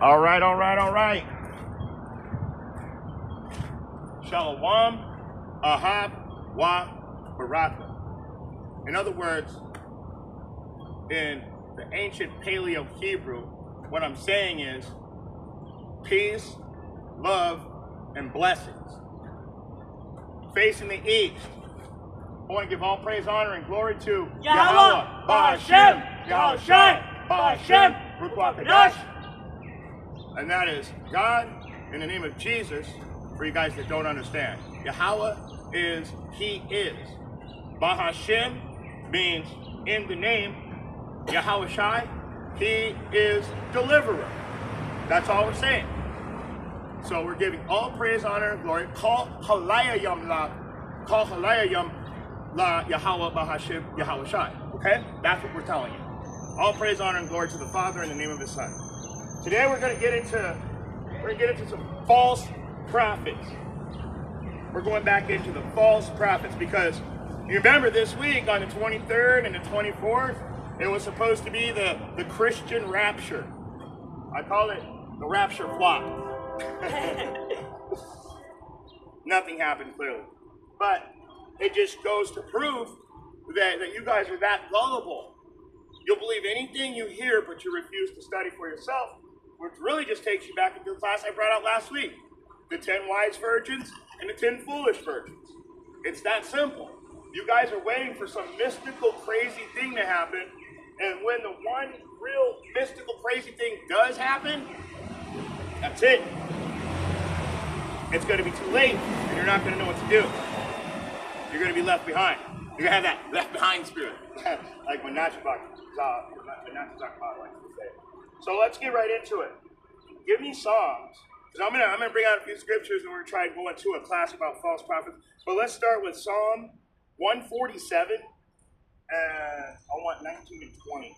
All right, all right, all right. Shalom, ahab, wa, baraka. In other words, in the ancient Paleo Hebrew, what I'm saying is peace, love, and blessings. Facing the east, I want to give all praise, honor, and glory to Yahweh, Ba'ashem, Yahushai, Ba'ashem, Ruach HaKodesh. And that is God in the name of Jesus, for you guys that don't understand. Yahweh is, He is. Ba'ashem means in the name. Yahushai, He is deliverer. That's all we're saying. So we're giving all praise, honor, and glory. Call halayayam la Yahweh Ba'ashem Yahushai. Okay? That's what we're telling you. All praise, honor, and glory to the Father in the name of His Son. Today we're gonna get into some false prophets. We're going back into the false prophets because you remember this week on the 23rd and the 24th, it was supposed to be the Christian rapture. I call it the rapture flop. Nothing happened clearly. But it just goes to prove that you guys are that gullible. You'll believe anything you hear, but you refuse to study for yourself, which really just takes you back into the class I brought out last week. The 10 wise virgins and the 10 foolish virgins. It's that simple. You guys are waiting for some mystical, crazy thing to happen, and when the one real mystical, crazy thing does happen, that's it. It's going to be too late, and you're not going to know what to do. You're going to be left behind. You're going to have that left behind spirit, like when Nachibak likes to say. So let's get right into it. Give me Psalms. I'm gonna bring out a few scriptures, and we're going to try and go into a class about false prophets. But let's start with Psalm 147. I want 19 and 20.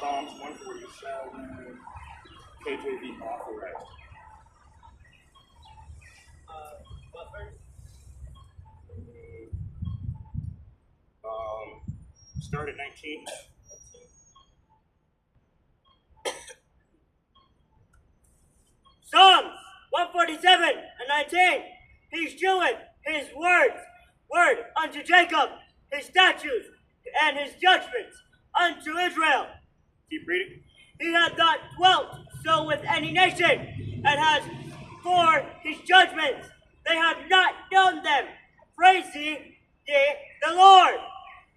Psalms 147, KJV authorized. What verse? Start at 19. Psalms 147 and 19. He sheweth his word unto Jacob, his statutes and his judgments unto Israel. Keep reading. He hath not dwelt so with any nation, and has for his judgments. They have not known them. Praise ye the Lord.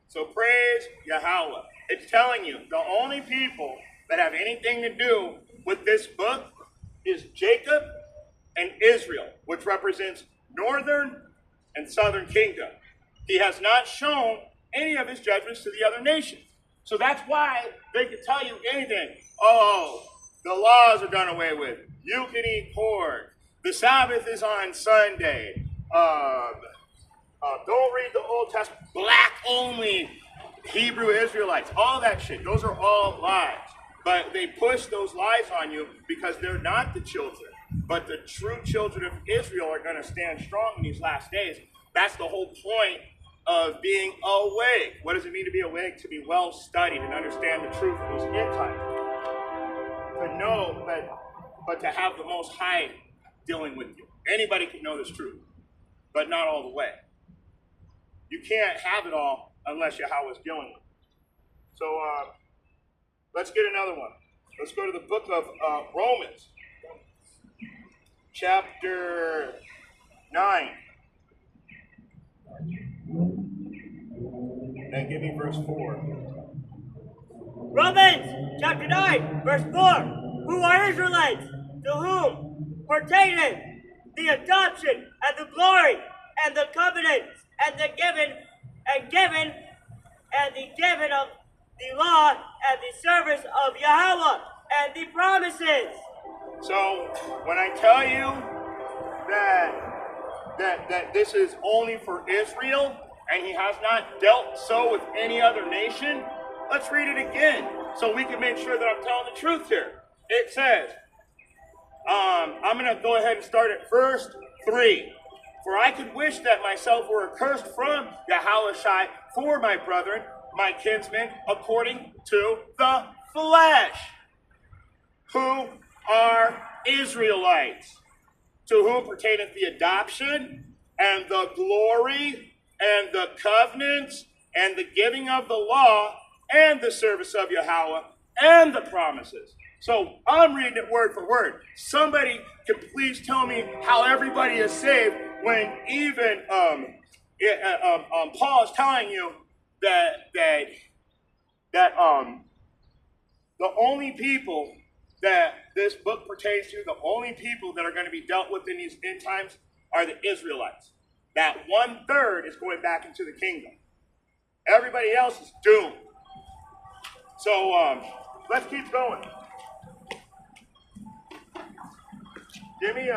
So praise Yahweh. It's telling you the only people that have anything to do with this book is Jacob and Israel, which represents northern and southern kingdom. He has not shown any of his judgments to the other nations. So that's why they can tell you anything. Oh, the laws are done away with. You can eat pork. The Sabbath is on Sunday. Don't read the Old Testament. Black only Hebrew Israelites. All that shit. Those are all lies. But they push those lies on you because they're not the children. But the true children of Israel are going to stand strong in these last days. That's the whole point of being awake. What does it mean to be awake? To be well studied and understand the truth of these end times. To know, but to have the Most High dealing with you. Anybody can know this truth, but not all the way. You can't have it all unless Yahweh is dealing with you. So let's get another one. Let's go to the book of Romans, chapter 9. And give me verse 4. Romans chapter 9, verse 4. Who are Israelites, to whom pertaineth the adoption and the glory and the covenants and the giving of the law and the service of Yahweh and the promises. So when I tell you that this is only for Israel and he has not dealt so with any other nation, let's read it again so we can make sure that I'm telling the truth here. It says, I'm going to go ahead and start at verse 3. For I could wish that myself were accursed from Yahushai for my brethren, my kinsmen according to the flesh, who are Israelites, to whom pertaineth the adoption and the glory and the covenants and the giving of the law and the service of Yahweh and the promises. So I'm reading it word for word. Somebody can please tell me how everybody is saved when even Paul is telling you that the only people that this book pertains to, the only people that are going to be dealt with in these end times are the Israelites. That 1/3 is going back into the kingdom. Everybody else is doomed. So let's keep going. Give me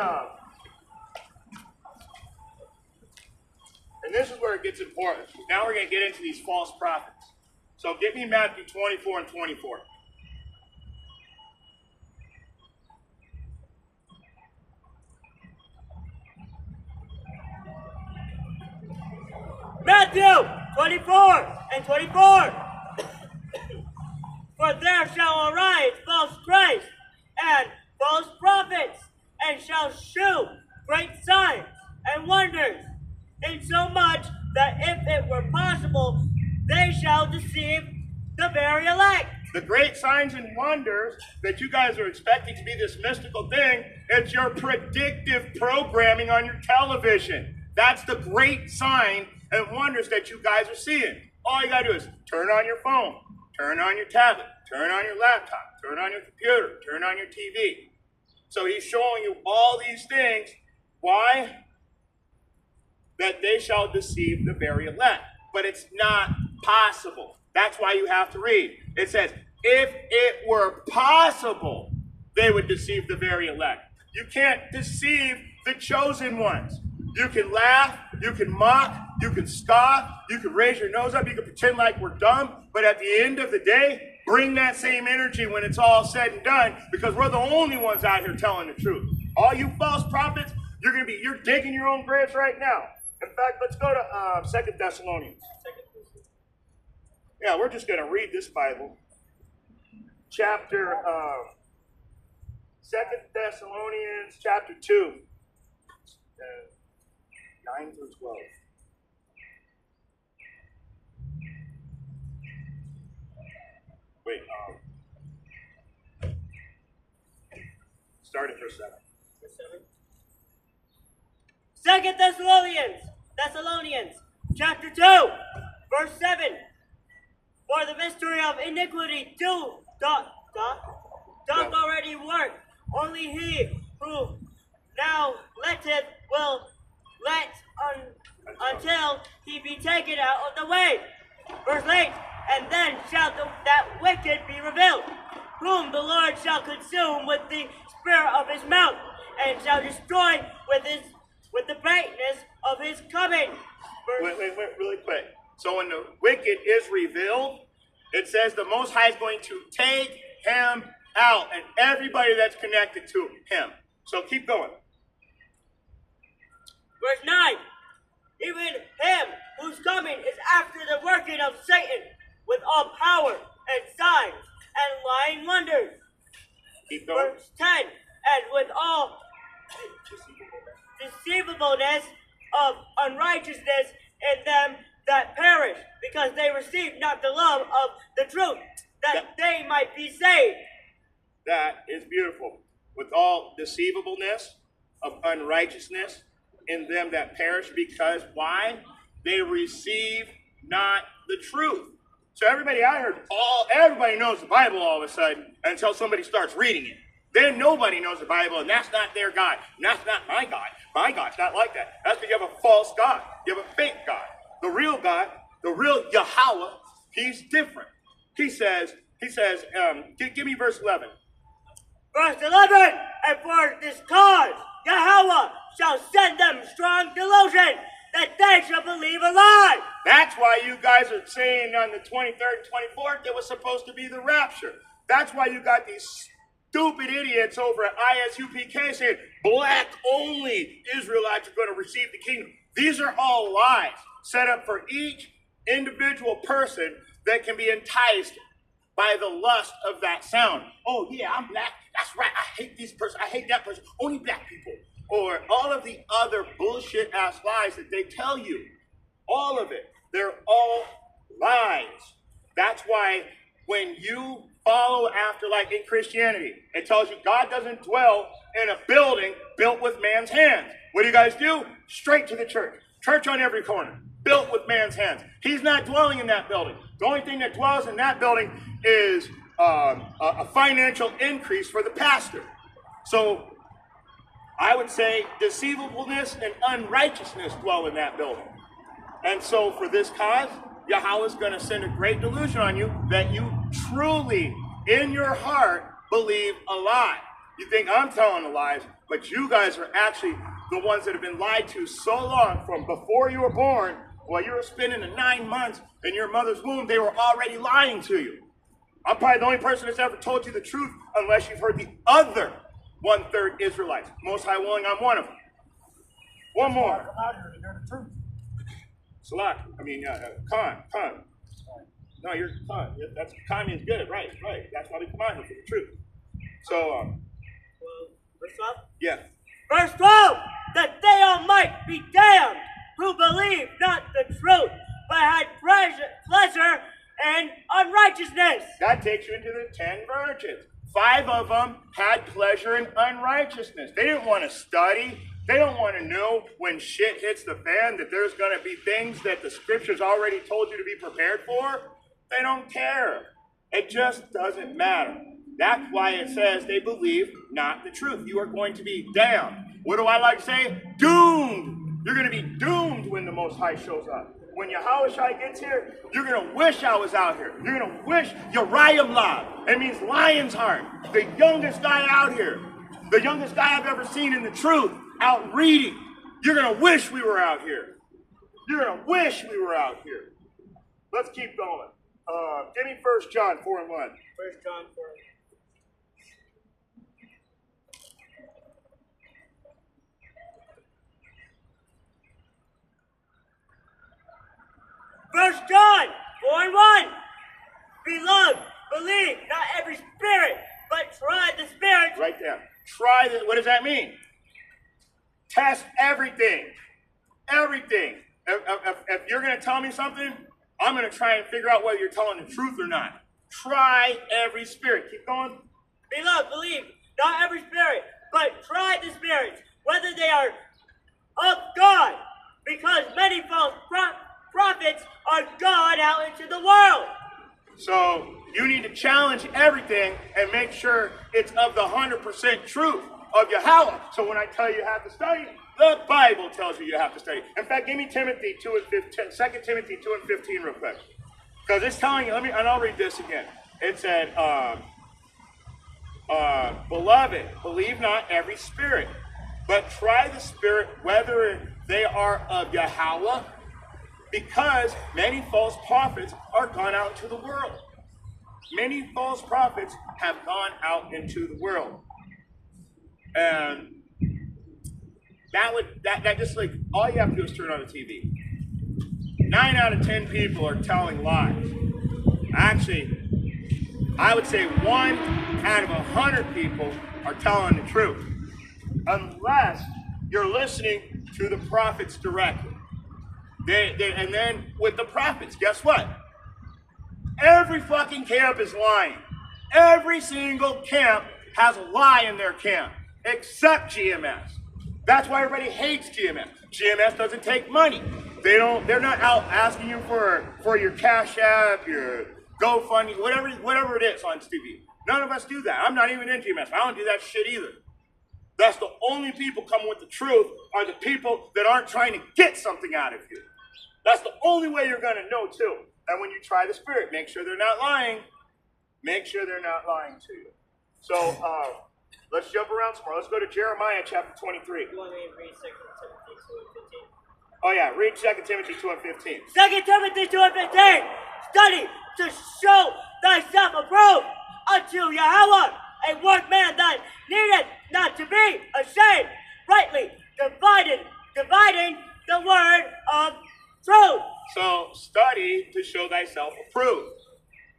and this is where it gets important. Now we're going to get into these false prophets. So give me Matthew 24 and 24. Matthew 24 and 24. For there shall arise false Christs and false prophets, and shall shew great signs and wonders, insomuch that if it were possible, they shall deceive the very elect. The great signs and wonders that you guys are expecting to be this mystical thing, it's your predictive programming on your television. That's the great sign and wonders that you guys are seeing. All you got to do is turn on your phone, turn on your tablet, turn on your laptop, turn on your computer, turn on your TV. So he's showing you all these things. Why? That they shall deceive the very elect. But it's not possible. That's why you have to read. It says, if it were possible, they would deceive the very elect. You can't deceive the chosen ones. You can laugh, you can mock, you can scoff, you can raise your nose up, you can pretend like we're dumb, but at the end of the day, bring that same energy when it's all said and done, because we're the only ones out here telling the truth. All you false prophets, you're digging your own graves right now. In fact, let's go to 2 Thessalonians. Yeah, we're just going to read this Bible. Chapter 2 Thessalonians chapter 2. 9 through 12. Wait, start at verse 7. Second Thessalonians, chapter 2, verse 7. For the mystery of iniquity doth already work. Only he who now letteth will let until he be taken out of the way. Verse 8. And then shall that wicked be revealed, whom the Lord shall consume with the spirit of his mouth, and shall destroy with the brightness of his coming. Wait, really quick. So when the wicked is revealed, it says the Most High is going to take him out, and everybody that's connected to him. So keep going. Verse 9. Even him whose coming is after the working of Satan, with all power and signs and lying wonders. Keep going. Verse 10. And with all deceivableness of unrighteousness in them that perish, because they receive not the love of the truth, that they might be saved. That is beautiful. With all deceivableness of unrighteousness in them that perish, because why? They receive not the truth. So everybody out here, everybody knows the Bible all of a sudden until somebody starts reading it. Then nobody knows the Bible, and that's not their God. And that's not my God. My God's not like that. That's because you have a false God. You have a fake God. The real God, the real Yahweh, he's different. He says, give me verse 11. Verse 11. And for this cause, Yahweh shall send them strong delusion, that they shall believe a lie. That's why you guys are saying on the 23rd and 24th it was supposed to be the rapture. That's why you got these stupid idiots over at ISUPK saying black only Israelites are going to receive the kingdom. These are all lies set up for each individual person that can be enticed by the lust of that sound. Oh yeah, I'm black. That's right. I hate this person. I hate that person. Only black people. Or all of the other bullshit ass lies that they tell you. All of it. They're all lies. That's why when you follow after, like in Christianity, it tells you God doesn't dwell in a building built with man's hands. What do you guys do? Straight to the church. Church on every corner. Built with man's hands. He's not dwelling in that building. The only thing that dwells in that building is a financial increase for the pastor. So I would say deceivableness and unrighteousness dwell in that building. And so for this cause, Yahweh is going to send a great delusion on you that you truly, in your heart, believe a lie. You think I'm telling the lies, but you guys are actually the ones that have been lied to so long from before you were born. While you were spending the 9 months in your mother's womb, they were already lying to you. I'm probably the only person that's ever told you the truth, unless you've heard the other 1/3 Israelites. Most High willing, I'm one of them. One more. Come out here to hear the truth. Salak. I mean, Khan. No, you're Khan. That's Khan means good, right? That's why we come out here for the truth. So, verse 12? Yeah. Verse 12, that they all might be damned who believe not the truth, but had pleasure and unrighteousness. That takes you into the 10 virgins. 5 of them had pleasure in unrighteousness. They didn't want to study. They don't want to know when shit hits the fan that there's going to be things that the scriptures already told you to be prepared for. They don't care. It just doesn't matter. That's why it says they believe not the truth. You are going to be damned. What do I like to say? Doomed. You're going to be doomed when the Most High shows up. When Yahushua gets here, you're going to wish I was out here. You're going to wish Uriah Lab. It means lion's heart. The youngest guy out here. The youngest guy I've ever seen in the truth. Out reading. You're going to wish we were out here. You're going to wish we were out here. Let's keep going. Give me 1 John 4:1. 1 John 4. First John 4:1. Beloved, believe not every spirit, but try the spirits. Right there. Try this. What does that mean? Test everything. Everything. If you're going to tell me something, I'm going to try and figure out whether you're telling the truth or not. Try every spirit. Keep going. Beloved, believe not every spirit, but try the spirits, whether they are of God, because many false prophets are gone out into the world. So you need to challenge everything and make sure it's of the 100% truth of Yahweh. So when I tell you have to study, the Bible tells you have to study. In fact, give me Timothy 2:15, 2 Timothy 2:15 real quick. Because it's telling you, and I'll read this again. It said, beloved, believe not every spirit, but try the spirit whether they are of Yahweh, because many false prophets are gone out into the world. Many false prophets have gone out into the world. And that just like, all you have to do is turn on the TV. 9 out of 10 people are telling lies. Actually, I would say 1 out of 100 people are telling the truth. Unless you're listening to the prophets directly. And then with the prophets, guess what? Every fucking camp is lying. Every single camp has a lie in their camp, except GMS. That's why everybody hates GMS. GMS doesn't take money. They're not out asking you for your Cash App, your GoFundMe, whatever it is on TV. None of us do that. I'm not even in GMS. I don't do that shit either. That's the only people coming with the truth are the people that aren't trying to get something out of you. That's the only way you're going to know too. And when you try the spirit, make sure they're not lying. Make sure they're not lying to you. So let's jump around some more. Let's go to Jeremiah chapter 23. You want me to read 2 Timothy 2:15? Oh yeah, read 2 Timothy 2:15. 2 Timothy 2:15. Study to show thyself approved unto Yahweh, a workman that needeth not to be ashamed, rightly dividing the word of truth. So study to show thyself approved.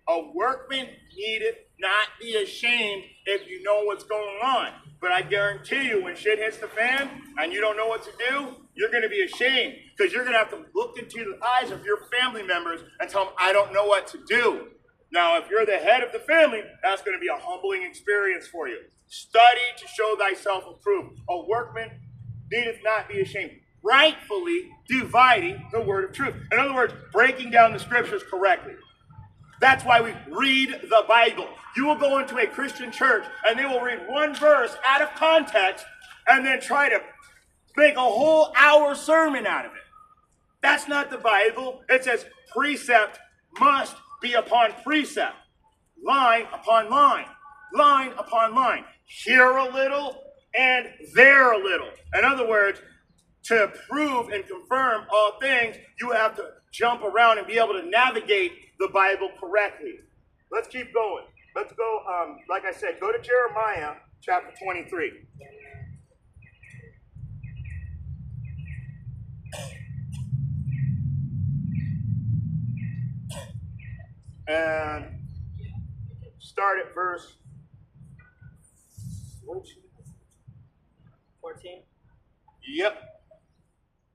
A workman needeth not be ashamed if you know what's going on. But I guarantee you, when shit hits the fan and you don't know what to do, you're going to be ashamed because you're going to have to look into the eyes of your family members and tell them, I don't know what to do. Now, if you're the head of the family, that's going to be a humbling experience for you. Study to show thyself approved. A workman needeth not be ashamed, rightfully dividing the word of truth. In other words, breaking down the scriptures correctly. That's why we read the Bible. You will go into a Christian church and they will read one verse out of context and then try to make a whole hour sermon out of it. That's not the Bible. It says precept must be upon precept, line upon line, line upon line. Here a little and there a little. In other words, to prove and confirm all things, you have to jump around and be able to navigate the Bible correctly. Let's keep going. Let's go, like I said, go to Jeremiah chapter 23. And start at verse 14. Yep.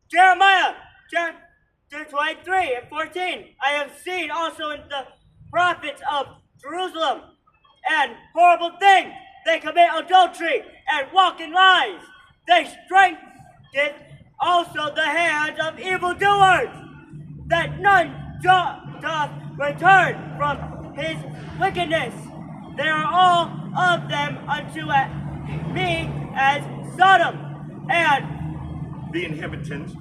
Jeremiah chapter 23 and 14. I have seen also in the prophets of Jerusalem and horrible things. They commit adultery and walk in lies. They strengthen also the hands of evildoers, that none doth return from his wickedness. They are all of them unto me as Sodom, and The inhabitants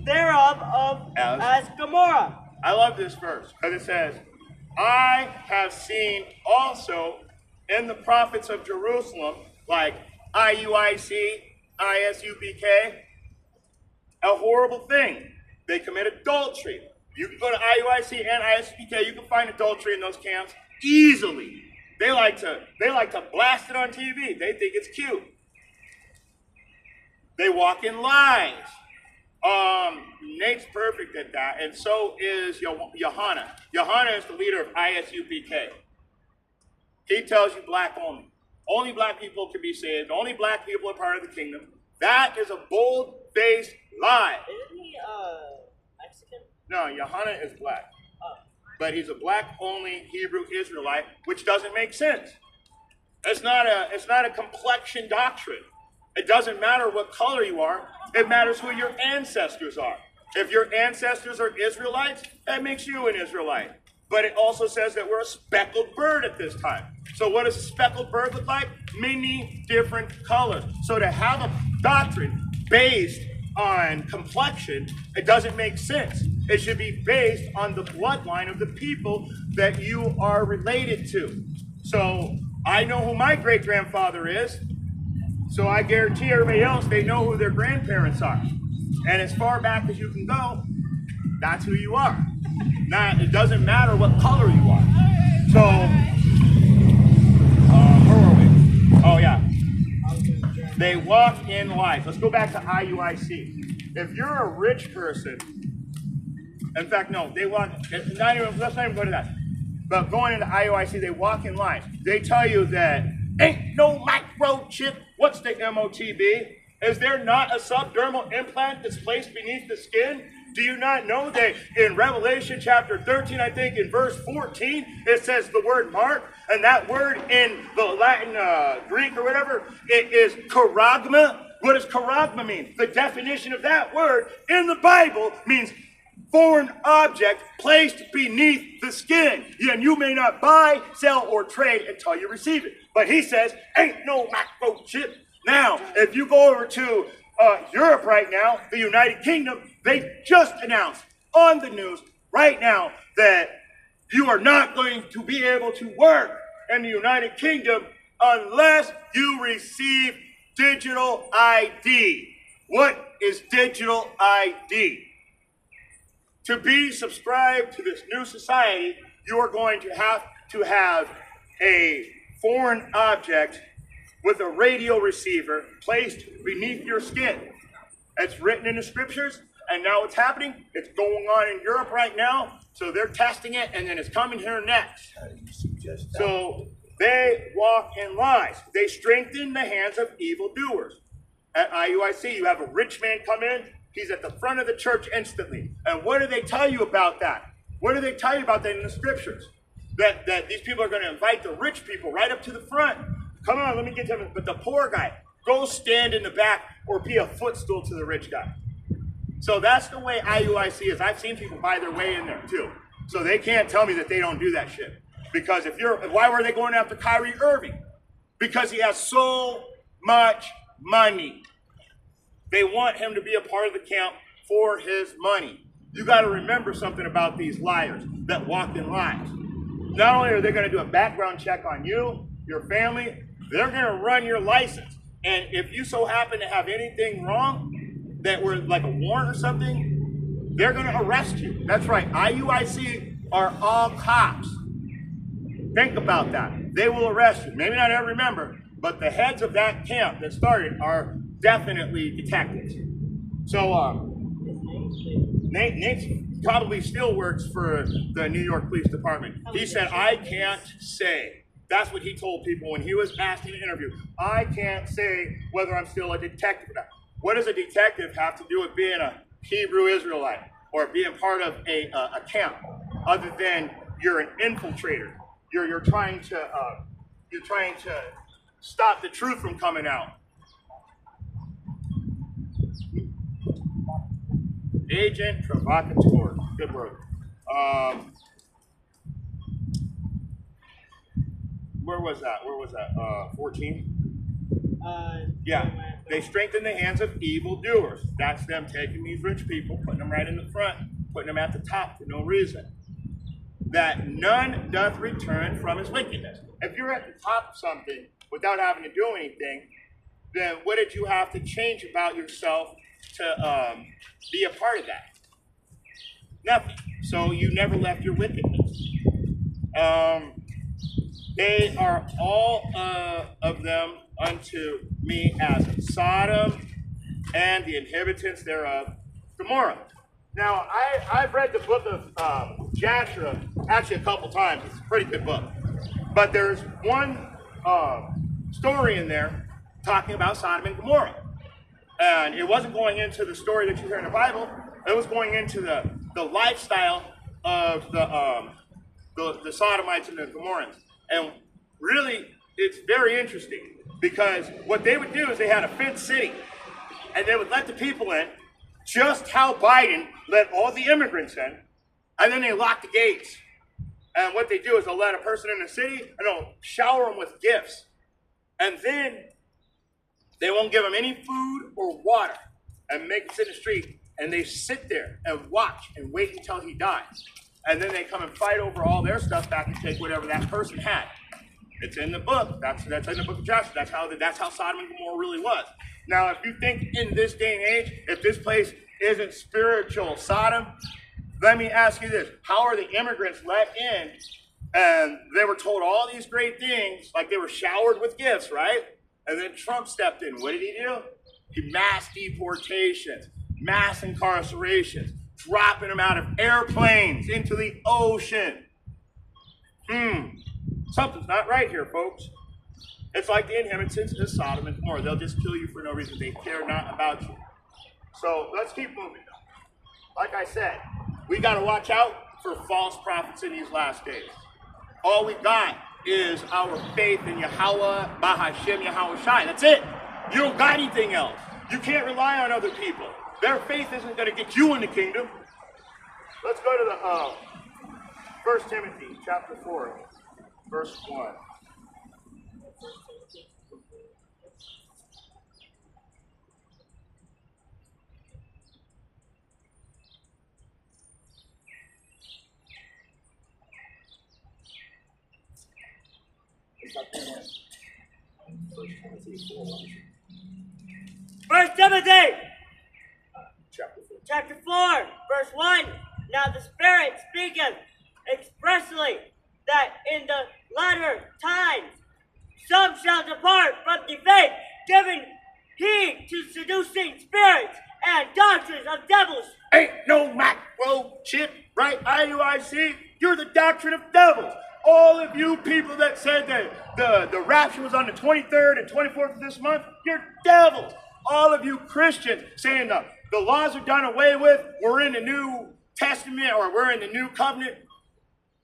thereof as Gomorrah. I love this verse because it says, I have seen also in the prophets of Jerusalem, like IUIC, ISUBK, a horrible thing. They commit adultery. You can go to IUIC and ISUBK, you can find adultery in those camps easily. They like to blast it on TV. They think it's cute. They walk in lies. Nate's perfect at that, and so is Johanna. Johanna is the leader of ISUBK. He tells you black only. Only black people can be saved. Only black people are part of the kingdom. That is a bold-faced lie. Isn't he Mexican? No, Johanna is black. But he's a black-only Hebrew Israelite, which doesn't make sense. It's not a complexion doctrine. It doesn't matter what color you are. It matters who your ancestors are. If your ancestors are Israelites, that makes you an Israelite. But it also says that we're a speckled bird at this time. So what does a speckled bird look like? Many different colors. So to have a doctrine based on complexion, it doesn't make sense. It should be based on the bloodline of the people that you are related to. So I know who my great-grandfather is. So I guarantee everybody else, they know who their grandparents are. And as far back as you can go, that's who you are. Now, it doesn't matter what color you are. So, where were we? Oh, yeah. They walk in life. Let's go back to IUIC. If you're a rich person, in fact, no, they walk, let's not even go to that. But going into IUIC, they walk in life. They tell you that ain't no microchip. What's the MOTB? Is there not a subdermal implant that's placed beneath the skin? Do you not know that in Revelation chapter 13, I think in verse 14, it says the word mark, and that word in the Latin, Greek or whatever, it is charagma. What does charagma mean? The definition of that word in the Bible means foreign object placed beneath the skin. And you may not buy, sell, or trade until you receive it. But he says, ain't no microchip. Now, if you go over to Europe right now, the United Kingdom, they just announced on the news right now that you are not going to be able to work in the United Kingdom unless you receive digital ID. What is digital ID? To be subscribed to this new society, you are going to have a foreign object with a radio receiver placed beneath your skin. It's written in the scriptures, And now what's happening? It's going on in Europe right now. So they're testing it, and then it's coming here next. How do you suggest that? So they walk in lies. They strengthen the hands of evildoers. At IUIC, you have a rich man come in. He's at the front of the church instantly. And what do they tell you about that? What do they tell you about that in the scriptures? That these people are going to invite the rich people right up to the front. Come on, let me get to him. But the poor guy, go stand in the back or be a footstool to the rich guy. So that's the way IUIC is. I've seen people buy their way in there too. So they can't tell me that they don't do that shit. Because why were they going after Kyrie Irving? Because he has so much money. They want him to be a part of the camp for his money. You got to remember something about these liars that walk in lies. Not only are they going to do a background check on you, your family, they're going to run your license. And if you so happen to have anything wrong, that were like a warrant or something, they're going to arrest you. That's right. IUIC are all cops. Think about that. They will arrest you. Maybe not every member, but the heads of that camp that started are definitely detectives. So Nate probably still works for the New York Police Department. He said, I can't say. That's what he told people when he was asked in an interview. I can't say whether I'm still a detective or not. What does a detective have to do with being a Hebrew Israelite or being part of a camp, other than you're an infiltrator? You're trying to stop the truth from coming out. Agent provocateur. Good word. Where was that? 14? Yeah. They strengthen the hands of evildoers. That's them taking these rich people, putting them right in the front, putting them at the top for no reason. That none doth return from his wickedness. If you're at the top of something without having to do anything, then what did you have to change about yourself to be a part of that? Nothing. So you never left your wickedness. They are all of them unto me as Sodom and the inhabitants thereof, Gomorrah. Now, I've read the book of Joshua actually a couple times. It's a pretty good book. But there's one story in there talking about Sodom and Gomorrah. And it wasn't going into the story that you hear in the Bible. It was going into the lifestyle of the Sodomites and the Gomorrans. And really, it's very interesting because what they would do is they had a fenced city and they would let the people in, just how Biden let all the immigrants in, and then they lock the gates. And what they do is they'll let a person in the city and they'll shower them with gifts. And then they won't give them any food or water and make them sit in the street. And they sit there and watch and wait until he dies. And then they come and fight over all their stuff back and take whatever that person had. It's in the book. That's in the book of Joshua. That's how Sodom and Gomorrah really was. Now, if you think in this day and age, if this place isn't spiritual Sodom, let me ask you this. How are the immigrants let in and they were told all these great things, like they were showered with gifts, right? And then Trump stepped in. What did he do? He mass deportations, mass incarcerations, dropping them out of airplanes into the ocean. Something's not right here, folks. It's like the inhabitants of Sodom and Gomorrah. They'll just kill you for no reason. They care not about you. So let's keep moving. Like I said, we got to watch out for false prophets in these last days. All we got is our faith in Yahweh, Bahashem, Yahweh Shai. That's it. You don't got anything else. You can't rely on other people. Their faith isn't going to get you in the kingdom. Let's go to the 1 Timothy chapter 4, verse 1. First Timothy Chapter 4. chapter 4, verse 1. Now the Spirit speaketh expressly that in the latter times some shall depart from the faith, giving heed to seducing spirits and doctrines of devils, Ain't no macro chip, right? IUIC, you're the doctrine of devils. All of you people that said that the rapture was on the 23rd and 24th of this month, you're devils. All of you Christians saying the laws are done away with, we're in the New Testament or we're in the New Covenant,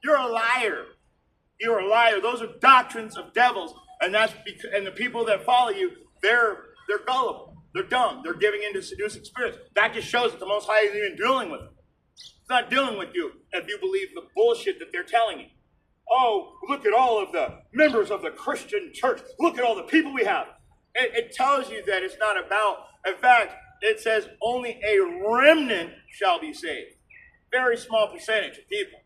you're a liar. You're a liar. Those are doctrines of devils, and and the people that follow you, they're gullible. They're dumb. They're giving in to seducing spirits. That just shows that the Most High isn't even dealing with them. It's not dealing with you if you believe the bullshit that they're telling you. Oh, look at all of the members of the Christian church. Look at all the people we have. It tells you that it's not about, in fact, it says only a remnant shall be saved. Very small percentage of people.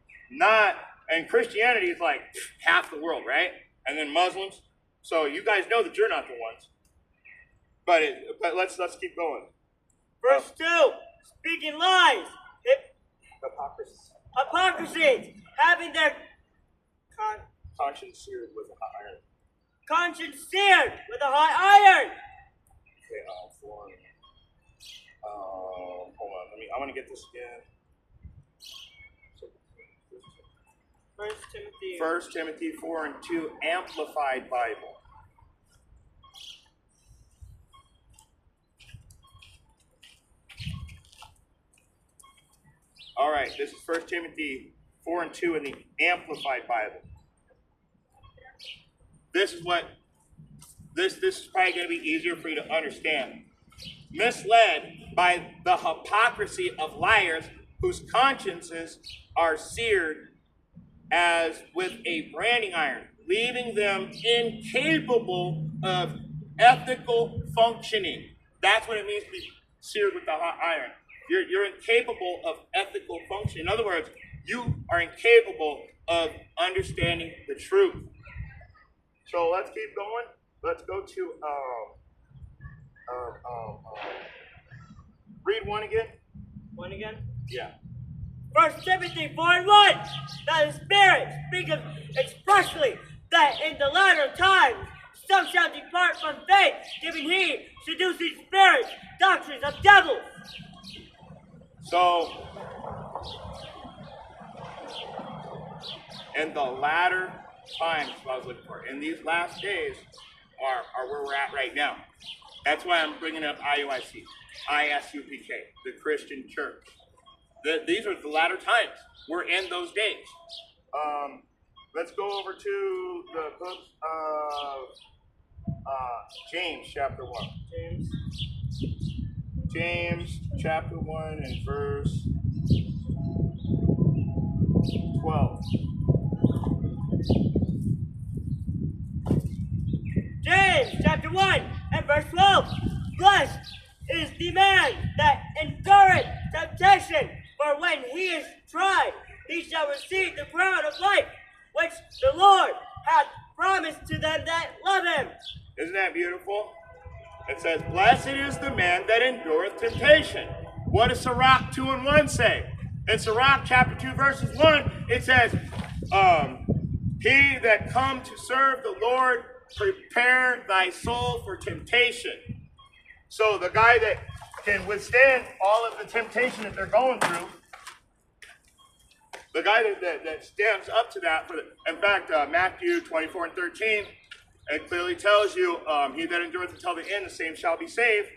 And Christianity is like half the world, right? And then Muslims. So you guys know that you're not the ones. But let's keep going. Verse 2, speaking lies. Hypocrisy, having their Conscience seared with a hot iron. conscience seared with a hot iron. Okay, hold on. I want to get this again. First Timothy 4 and 2, Amplified Bible. All right, this is 1 Timothy 4 and 2 in the Amplified Bible. This is probably going to be easier for you to understand. Misled by the hypocrisy of liars whose consciences are seared as with a branding iron, leaving them incapable of ethical functioning. That's what it means to be seared with the hot iron. You're incapable of ethical function. In other words, you are incapable of understanding the truth. So let's keep going. Let's go to read one again. One again? Yeah. 1 Timothy 4 and 1. That the Spirit speaketh expressly that in the latter times some shall depart from faith, giving heed, seducing spirits, doctrines of devils. So, in the latter times, what I was looking for, in these last days, are where we're at right now. That's why I'm bringing up IUIC, ISUPK, the Christian Church. These are the latter times. We're in those days. Let's go over to the book of James, chapter 1. James, chapter 1, and verse 12. James chapter 1 and verse 12. Blessed is the man that endureth temptation, for when he is tried, he shall receive the crown of life, which the Lord hath promised to them that love him. Isn't that beautiful? It says, blessed is the man that endureth temptation. What does Sirach 2 and 1 say? In Sirach chapter 2 verses 1, it says, he that come to serve the Lord, prepare thy soul for temptation. So the guy that can withstand all of the temptation that they're going through, the guy that stands up to that, in fact, Matthew 24 and 13, it clearly tells you, he that endureth until the end, the same shall be saved.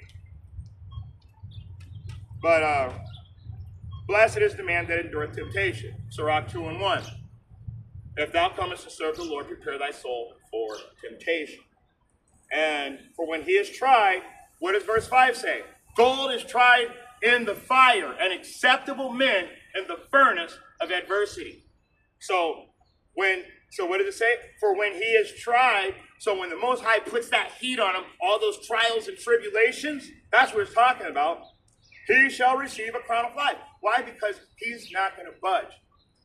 But blessed is the man that endureth temptation. Sirach 2 and 1. If thou comest to serve the Lord, prepare thy soul for temptation. And for when he is tried, what does verse 5 say? Gold is tried in the fire, and acceptable men in the furnace of adversity. So what does it say? For when he is tried, so when the Most High puts that heat on him, all those trials and tribulations, that's what it's talking about. He shall receive a crown of life. Why? Because he's not going to budge.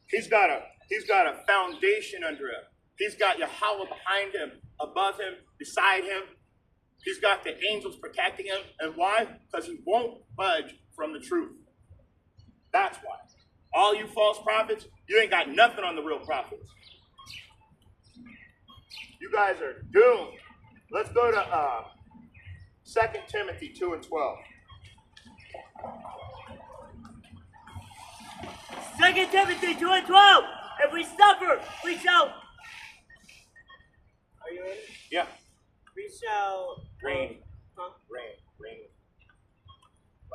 He's got a foundation under him. He's got Yahweh behind him, above him, beside him. He's got the angels protecting him. And why? Because he won't budge from the truth. That's why. All you false prophets, you ain't got nothing on the real prophets. You guys are doomed. Let's go to 2 Timothy 2 and 12. 2 Timothy 2 and 12. If we suffer, we shall. Are you ready? Yeah. We shall. Reign. Huh? Reign.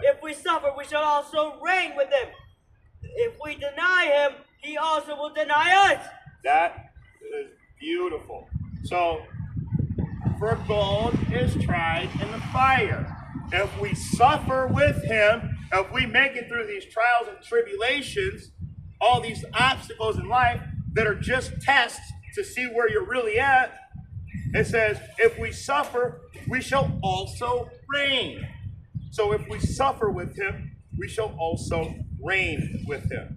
If we suffer, we shall also reign with him. If we deny him, he also will deny us. That is beautiful. So, for gold is tried in the fire. If we suffer with him, if we make it through these trials and tribulations, all these obstacles in life that are just tests to see where you're really at, it says, if we suffer, we shall also reign. So if we suffer with him, we shall also reign with him.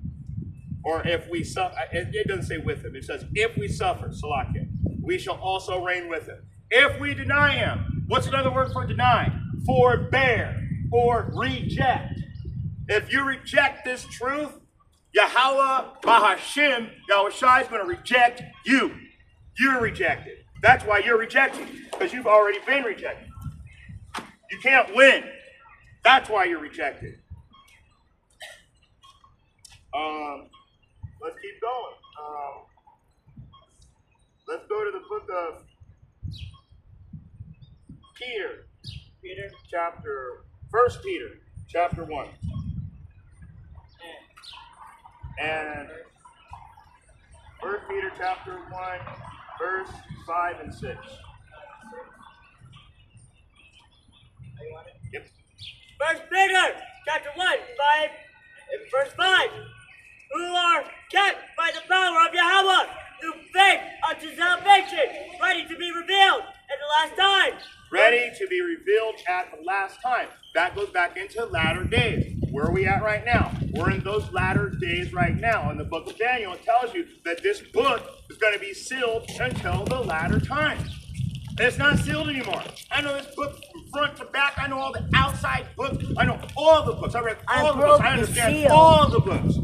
Or if we suffer, it doesn't say with him, it says, if we suffer, Salakia, we shall also reign with him. If we deny him, what's another word for deny? Forbear or reject. If you reject this truth, Yahweh Bahashim, Yahushua is going to reject you. You're rejected. That's why you're rejected, because you've already been rejected. You can't win. That's why you're rejected. Let's keep going. Let's go to the book of Peter. First Peter, chapter 1. And 1 Peter chapter 1, verse 5 and 6. Yep. 1 Peter chapter 1, 5, and verse 5. Who are kept by the power of Yahweh through faith unto salvation, ready to be revealed at the last time. Ready to be revealed at the last time. That goes back into latter days. Where are we at right now? We're in those latter days right now. In the book of Daniel, it tells you that this book is going to be sealed until the latter times. And it's not sealed anymore. I know this book from front to back. I know all the outside books. I know all the books. I read all the books. I understand all the books.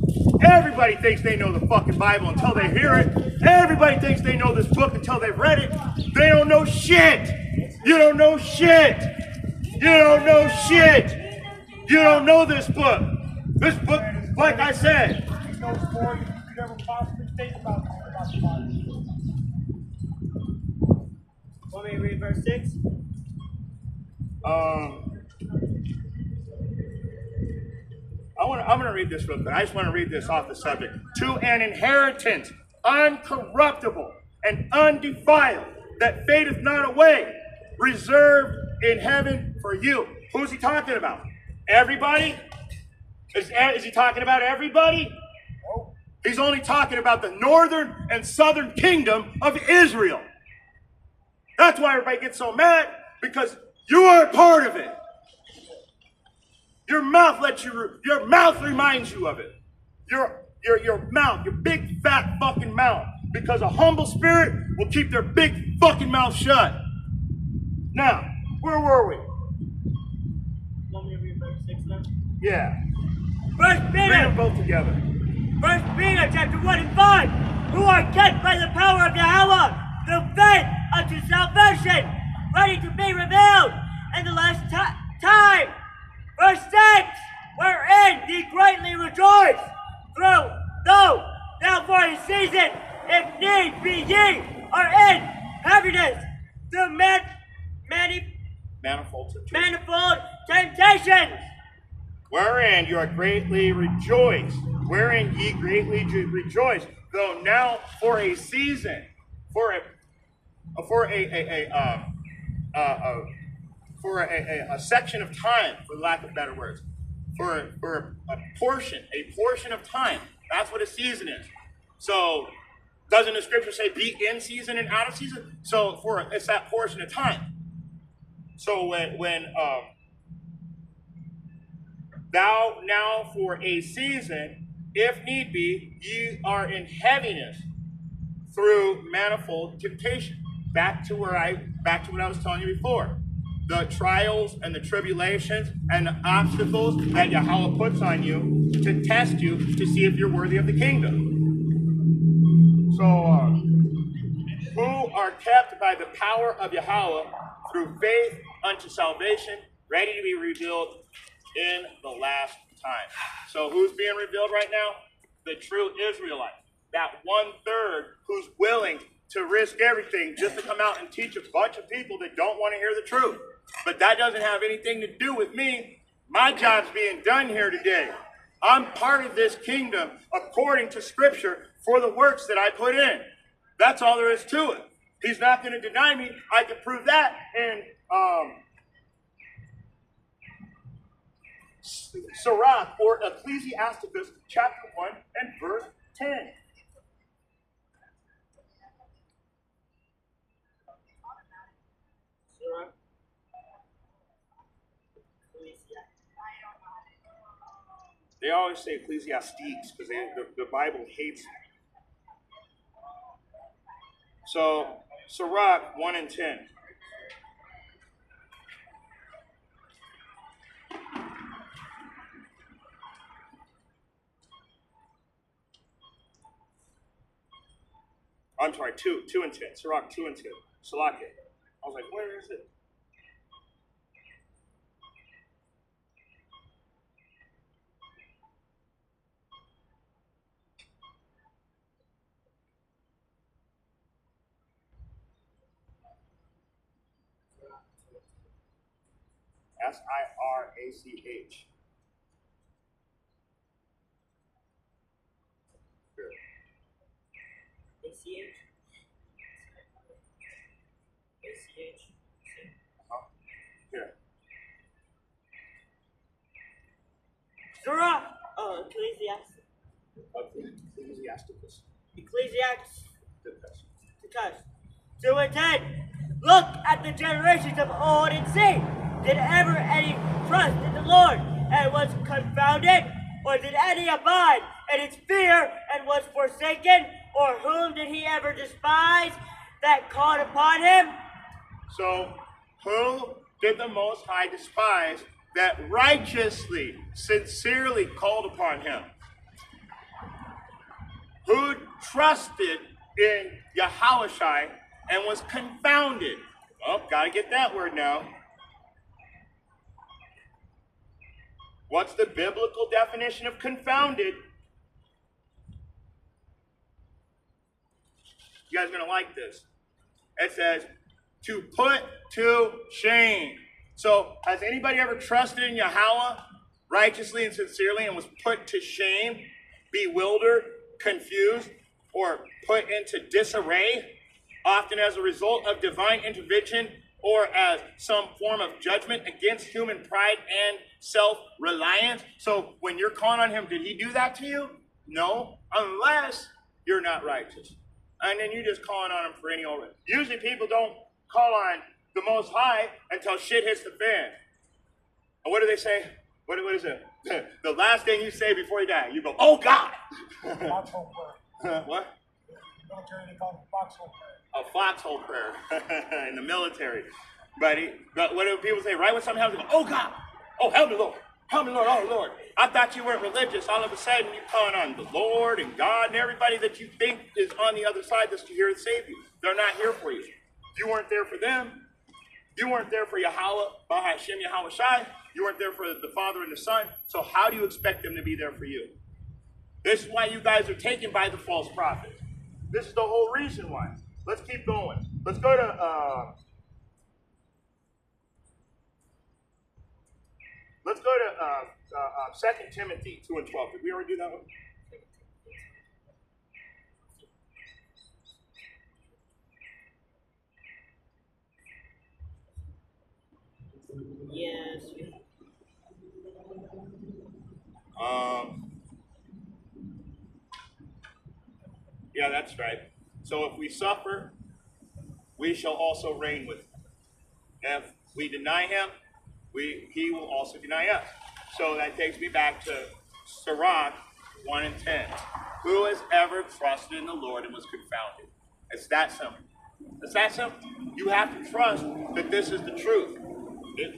Everybody thinks they know the fucking Bible until they hear it. Everybody thinks they know this book until they've read it. They don't know shit. You don't know shit. You don't know shit. You don't know this book. This book, like I said, There's no more you could ever possibly think about the Bible. Want me to read verse 6? I'm going to read this real quick. I just want to read this off the subject. To an inheritance uncorruptible and undefiled, that fadeth not away, reserved in heaven for you. Who's he talking about? Everybody? Is he talking about everybody? No. He's only talking about the northern and southern kingdom of Israel. That's why everybody gets so mad, because you are a part of it. Your mouth reminds you of it. Your mouth, your big fat fucking mouth. Because a humble spirit will keep their big fucking mouth shut. Now, where were we? Want me to read verse 6 now? Yeah. First Read them Peter, both together. 1 Peter chapter 1 and 5. Who are kept by the power of Yahweh through faith unto salvation, ready to be revealed in the last time. Verse 6. Wherein ye greatly rejoice, though now for a season, if need be, ye are in heaviness through Manifold. manifold temptations. Wherein you are greatly rejoiced. Wherein ye greatly rejoice. Though now for a season, for a section of time, for lack of better words, for a portion of time. That's what a season is. So, doesn't the scripture say be in season and out of season? So, it's that portion of time. So when thou now for a season, if need be, ye are in heaviness through manifold temptation. Back to what I was telling you before. The trials and the tribulations and the obstacles that Yahweh puts on you to test you to see if you're worthy of the kingdom. So, who are kept by the power of Yahweh through faith unto salvation, ready to be revealed in the last time. So who's being revealed right now? the true Israelite. That 1/3 who's willing to risk everything just to come out and teach a bunch of people that don't want to hear the truth. But that doesn't have anything to do with me. My job's being done here today. I'm part of this kingdom according to Scripture for the works that I put in. That's all there is to it. He's not going to deny me. I can prove that in Sirach or Ecclesiasticus chapter 1 and verse 10. They always say Ecclesiastes because the Bible hates it. So, Sirach 1 and 10. I'm sorry, 2 and 10. Sirach 2 and 10. Salake. I was like, where is it? Sirach. ACH. Here. Sirach. Ecclesiastes. Ecclesiasticus. Ecclesiastes. 2 and 10. Look at the generations of old and see, did ever any trust in the Lord and was confounded? Or did any abide in its fear and was forsaken? Or whom did he ever despise that called upon him? So, who did the Most High despise that righteously, sincerely called upon him? Who trusted in Yahushua and was confounded? Well, gotta get that word now. What's the biblical definition of confounded? You guys are gonna like this. It says, to put to shame. So, has anybody ever trusted in Yahweh righteously and sincerely and was put to shame, bewildered, confused, or put into disarray, often as a result of divine intervention or as some form of judgment against human pride and self-reliance? So when you're calling on him, did he do that to you? No, unless you're not righteous. And then you're just calling on him for any old. Usually people don't call on the Most High until shit hits the fan. And what do they say? What is it? The last thing you say before you die, you go, oh God! Foxhole prayer. What? Military, they call it foxhole prayer. A foxhole prayer in the military. But what do people say? Right when something happens, they go, oh God! Oh, help me, Lord! Help me, Lord! Oh, Lord! I thought you weren't religious. All of a sudden, you're calling on the Lord and God and everybody that you think is on the other side that's here to save you. They're not here for you. You weren't there for them. You weren't there for Yahweh, Bahashem, Yahweh Shai. You weren't there for the Father and the Son. So how do you expect them to be there for you? This is why you guys are taken by the false prophet. This is the whole reason why. Let's keep going. Let's go to 2 Timothy 2 and 12. Did we already do that one? Yes. Yeah, that's right. So if we suffer, we shall also reign with him. If we deny him, he will also deny us. So that takes me back to Sirach 1 and 10. Who has ever trusted in the Lord and was confounded? It's that simple. It's that simple. You have to trust that this is the truth.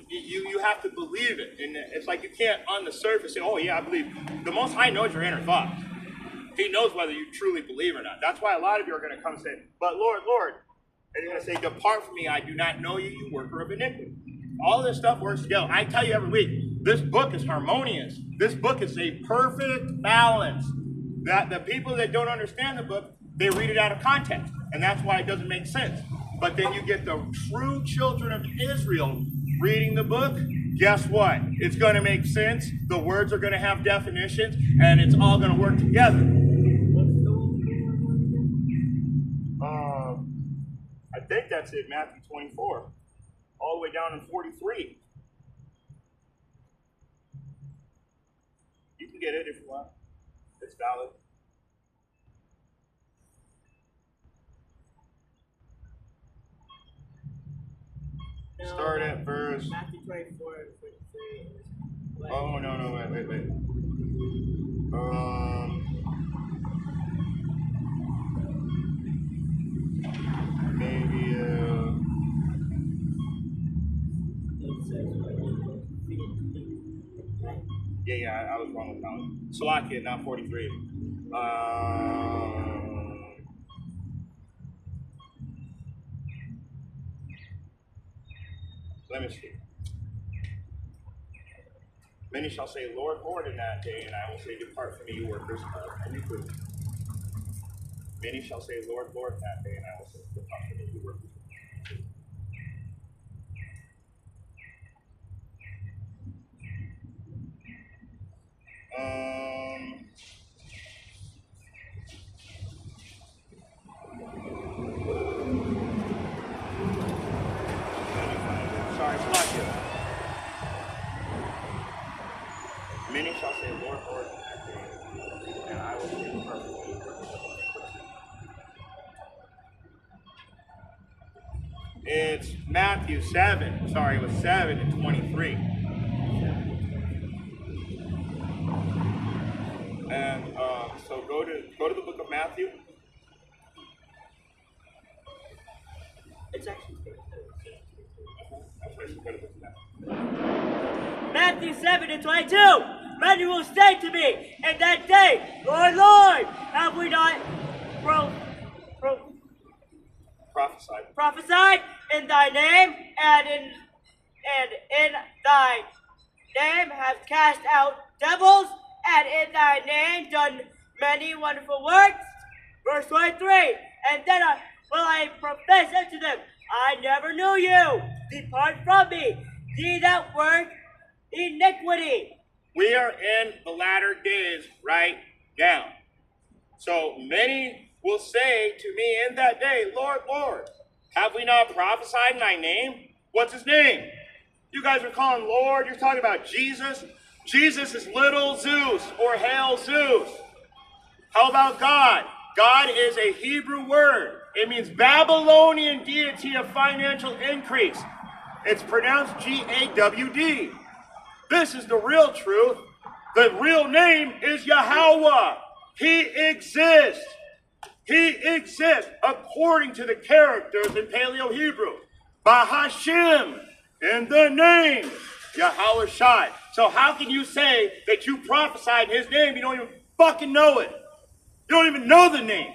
You have to believe it. And it's like you can't on the surface say, oh yeah, I believe. The Most High knows your inner thoughts. He knows whether you truly believe or not. That's why a lot of you are going to come and say, but Lord, Lord. And you're going to say, depart from me, I do not know you, you worker of iniquity. All this stuff works together. I tell you every week, this book is harmonious. This book is a perfect balance. that the people that don't understand the book, they read it out of context, and that's why it doesn't make sense. But then you get the true children of Israel reading the book. Guess what? It's going to make sense. The words are going to have definitions, and it's all going to work together. I think that's it, Matthew 24, all the way down in 43. You can get it if you want. It's valid. Start at verse. Matthew 24 and 43. Oh, no, wait. Maybe, yeah, I was wrong with counting. Salakia, not 43. Let me see. Many shall say, Lord, Lord, in that day, and I will say, depart from me, you workers of iniquity. Many shall say, Lord, Lord, in that day, and I will say, depart from me, you workers of iniquity. Sorry, Salakia. Many shall say, Lord, Lord, in that day, and I will say, depart from me, you workers of iniquity. It's Matthew 7. Sorry, it was 7 and 23. And so go to the book of Matthew. It's actually That's right, so go to the book of Matthew. Matthew 7 and 22. Many will say to me in that day, Lord, Lord, have we not prophesied in thy name, and in thy name have cast out devils, and in thy name done many wonderful works? Verse 23. And then will I profess unto them, I never knew you. Depart from me, ye that work iniquity. We are in the latter days right now. So many will say to me in that day, Lord, Lord, have we not prophesied in thy name? What's his name? You guys are calling Lord. You're talking about Jesus. Jesus is little Zeus or Hail Zeus. How about God? God is a Hebrew word. It means Babylonian deity of financial increase. It's pronounced G-A-W-D. This is the real truth. The real name is Yahweh. He exists. He exists according to the characters in Paleo-Hebrew. Bahashim, in the name, Yahweh Shai. So how can you say that you prophesied in his name? You don't even fucking know it. You don't even know the name.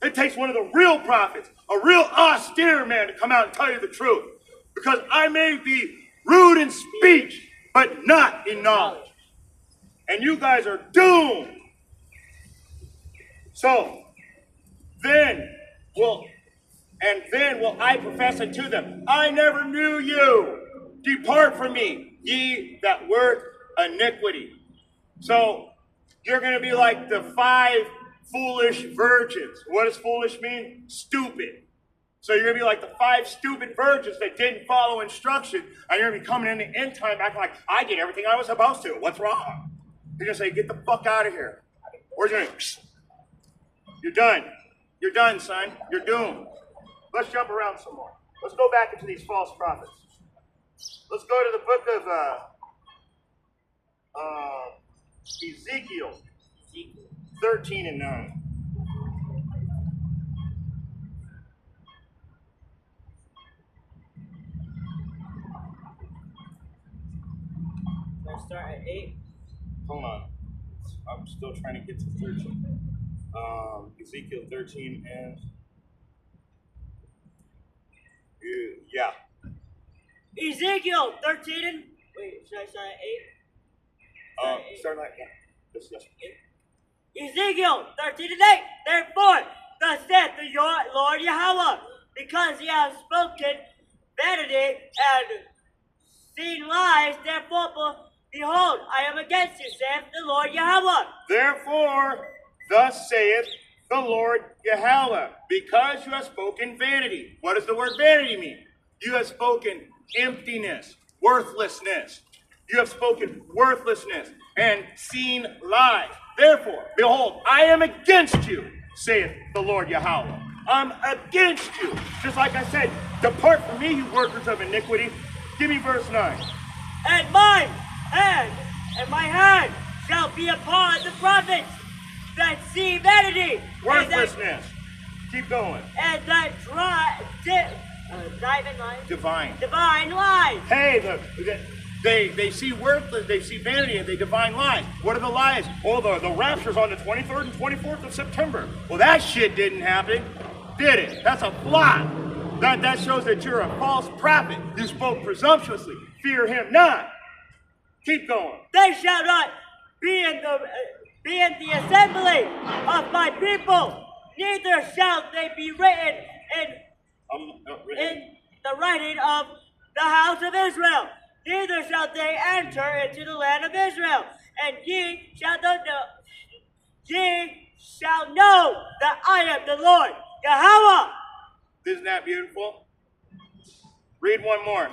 It takes one of the real prophets, a real austere man, to come out and tell you the truth. Because I may be rude in speech, but not in knowledge. And you guys are doomed. So, then will I profess unto them, I never knew you. Depart from me, ye that work iniquity. So, you're going to be like the 5 foolish virgins. What does foolish mean? Stupid. So you're going to be like the 5 stupid virgins that didn't follow instruction, and you're going to be coming in the end time acting like, I did everything I was supposed to. What's wrong? You're going to say, get the fuck out of here. Or you're going to, you're done. You're done, son. You're doomed. Let's jump around some more. Let's go back into these false prophets. Let's go to the book of Ezekiel 13 and 9. Let's start at 8. Hold on. I'm still trying to get to 13. Ezekiel 13 and... Yeah. Ezekiel 13 and... Wait, should I start at 8? Start like that. Yes. Ezekiel 13:8. Therefore, thus saith the Lord Yahweh, because ye have spoken vanity and seen lies, therefore, behold, I am against you, saith the Lord Yahweh. Therefore, thus saith the Lord Yahweh, because you have spoken vanity. What does the word vanity mean? You have spoken emptiness, worthlessness. You have spoken worthlessness and seen lies. Therefore, behold, I am against you, saith the Lord Yahweh. I'm against you. Just like I said, depart from me, you workers of iniquity. Give me verse 9. And mine hand and my hand shall be upon the prophets that see vanity. Worthlessness. Keep going. And that divine lies. Hey, they see worthless, they see vanity, and they divine lies. What are the lies? Oh, the rapture's on the 23rd and 24th of September. Well, that shit didn't happen, did it? That's a lie. That shows that you're a false prophet. You spoke presumptuously. Fear him not. Keep going. They shall not be in the assembly of my people, neither shall they be written in the writing of the house of Israel. Neither shall they enter into the land of Israel, and ye shall know that I am the Lord Yahweh. Isn't that beautiful? Read one more.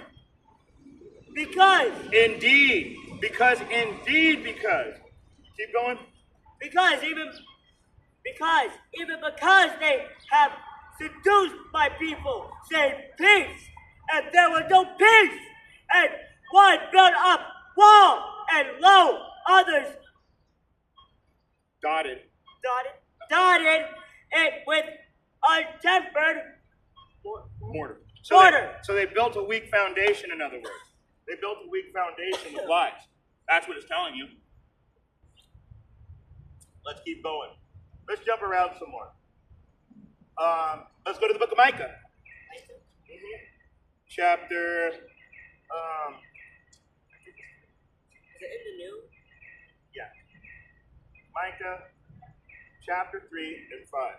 Because Indeed. Because. Keep going. even because they have seduced my people, saying peace, and there was no peace, and one built up wall, and lo, others Dotted it with untempered mortar. mortar. So they built a weak foundation, in other words. They built a weak foundation with lies. That's what it's telling you. Let's keep going. Let's jump around some more. Let's go to the book of Micah. Chapter, Is it in the new? yeah. Micah, chapter 3 and 5.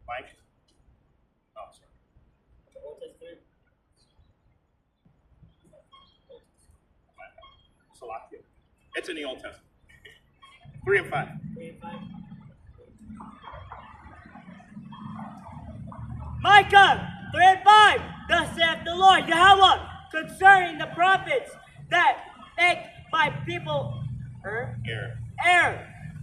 Mike? Oh, sorry. The Old Testament? Salakia. It's in the Old Testament. 3 and 5. 3 and 5. Micah 3 and 5. Thus saith the Lord Yahweh concerning the prophets that make my people err,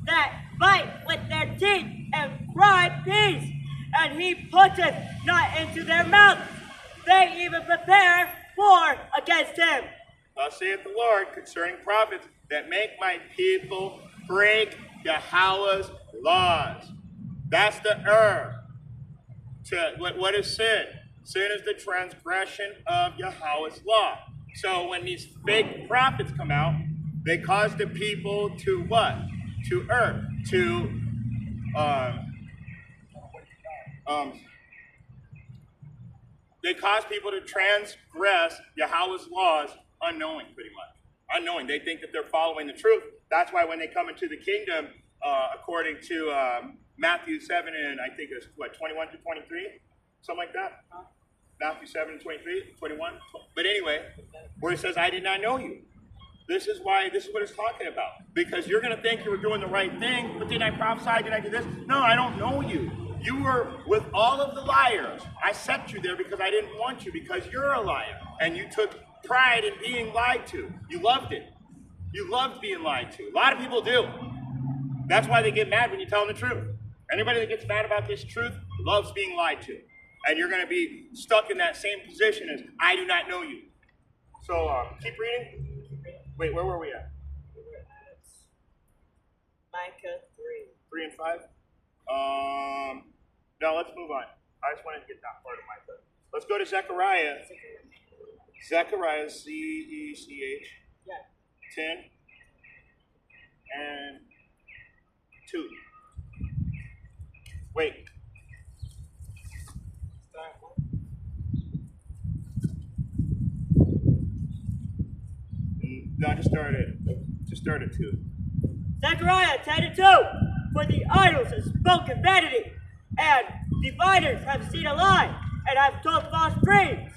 that bite with their teeth and cry peace, and he putteth not into their mouth. They even prepare war against him. Thus saith the Lord concerning prophets that make my people break Yahweh's laws. That's the error. What is sin? Sin is the transgression of Yahweh's law. So when these fake prophets come out, they cause the people to what? To err. They cause people to transgress Yahweh's laws unknowing, pretty much. Unknowing. They think that they're following the truth. That's why when they come into the kingdom, according to Matthew 7 and I think it's 21 to 23? Something like that? Matthew 7 and 23, 21. But anyway, where it says, I did not know you. This is what it's talking about. Because you're going to think you were doing the right thing, but did I prophesy? Did I do this? No, I don't know you. You were with all of the liars. I set you there because I didn't want you, because you're a liar. And you took pride in being lied to. You loved it. You loved being lied to. A lot of people do. That's why they get mad when you tell them the truth. Anybody that gets mad about this truth loves being lied to. And you're going to be stuck in that same position as, I do not know you. So, keep reading. Wait, where were we at? Micah 3. 3 and 5? No, let's move on. I just wanted to get that part of Micah. Let's go to Zechariah. Zechariah, C-E-C-H. Yeah. 10 and 2. Wait. No, just start at 2. Zechariah 10:2. For the idols have spoken vanity, and diviners have seen a lie, and have told false dreams.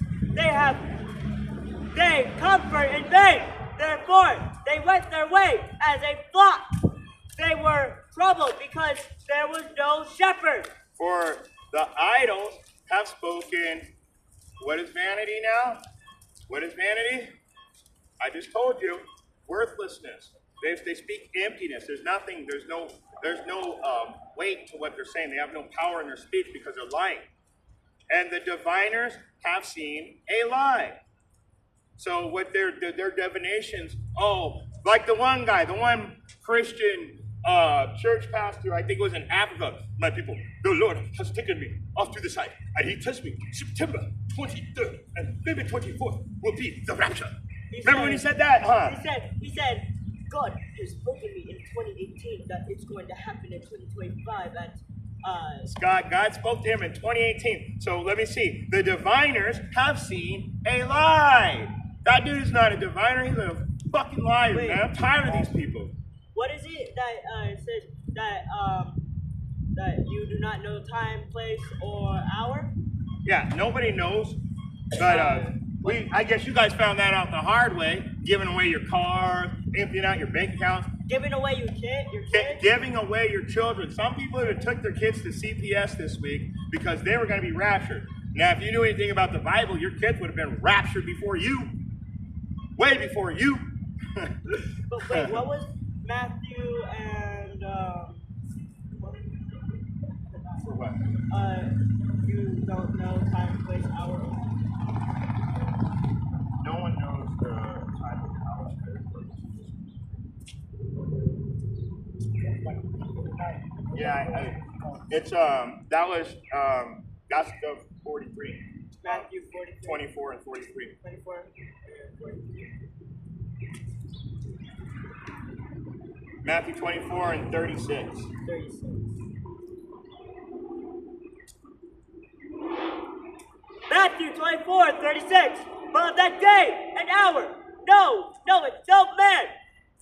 They comfort in vain. Therefore, they went their way as a flock. They were troubled because there was no shepherd. For the idols have spoken. What is vanity now? What is vanity? I just told you, worthlessness. They speak emptiness. There's nothing. There's no weight to what they're saying. They have no power in their speech because they're lying. And the diviners have seen a lie. So what their divinations? Oh, like the one guy, the one Christian church pastor, I think it was in Africa. My people, the Lord has taken me off to the side, and He tells me September 23rd and maybe 24th will be the rapture. Remember when he said that, huh? He said, God has spoken to me in 2018 that it's going to happen in 2025 God spoke to him in 2018. So let me see. The diviners have seen a lie. That dude is not a diviner. He's a fucking liar, man. I'm tired of these people. What is it that says that you do not know time, place, or hour? Yeah, nobody knows. But I guess you guys found that out the hard way. Giving away your car, emptying out your bank accounts. Giving away your kids? Giving away your children. Some people even took their kids to CPS this week because they were going to be raptured. Now, if you knew anything about the Bible, your kids would have been raptured before you. Way before you. But wait, what was Matthew and For what? You don't know time, place, hour. No one knows the time of the hour. Yeah, it's that's the 43. Matthew 43. 24 and 43. 24 and 43. Matthew 24 and 36. 36. Matthew 24 and 36. But of that day and hour, no, it's no man,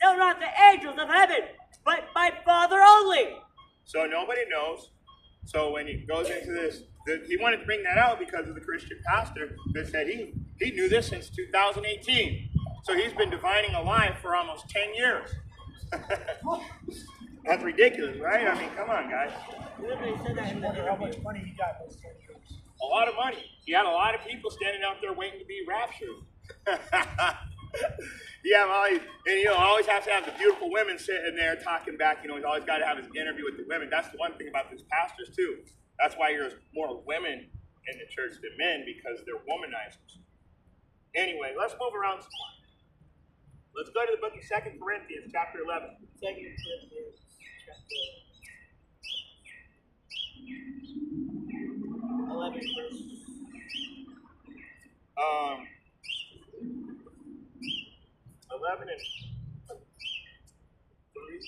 no, not the angels of heaven, but my Father only. So nobody knows. So when he goes into this, he wanted to bring that out because of the Christian pastor that said he knew this since 2018. So he's been divining a lie for almost 10 years. That's ridiculous, right? I mean, come on, guys. Literally said that in the How much money he got those 10 years? A lot of money. He had a lot of people standing out there waiting to be raptured. Yeah, well, and always have to have the beautiful women sitting there talking back. He's always got to have his interview with the women. That's the one thing about these pastors too. That's why there's more women in the church than men, because they're womanizers. Anyway, let's move around some more. Let's go to the book of 2 Corinthians, chapter 11. 2 Corinthians, chapter 11, verse. 11 and 3.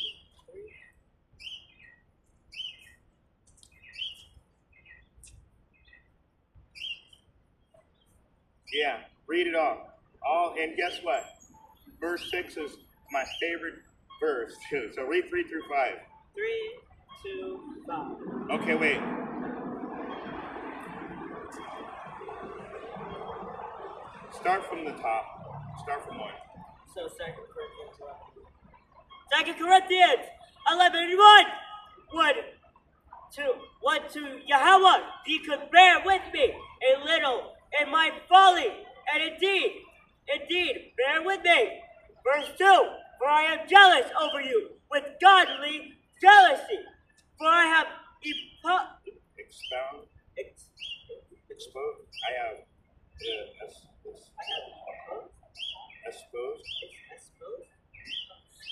Yeah, read it all. And guess what? Verse 6 is my favorite verse too. So read 3 through 5. 3, 2, 5. Okay, wait. Start from the top. Start from 1. So 2 Corinthians 11. 2 Corinthians 11 and 1. What to Yahweh, ye could bear with me a little in my folly, and indeed, bear with me. Verse 2, for I am jealous over you with godly jealousy, for I have Exposed. I have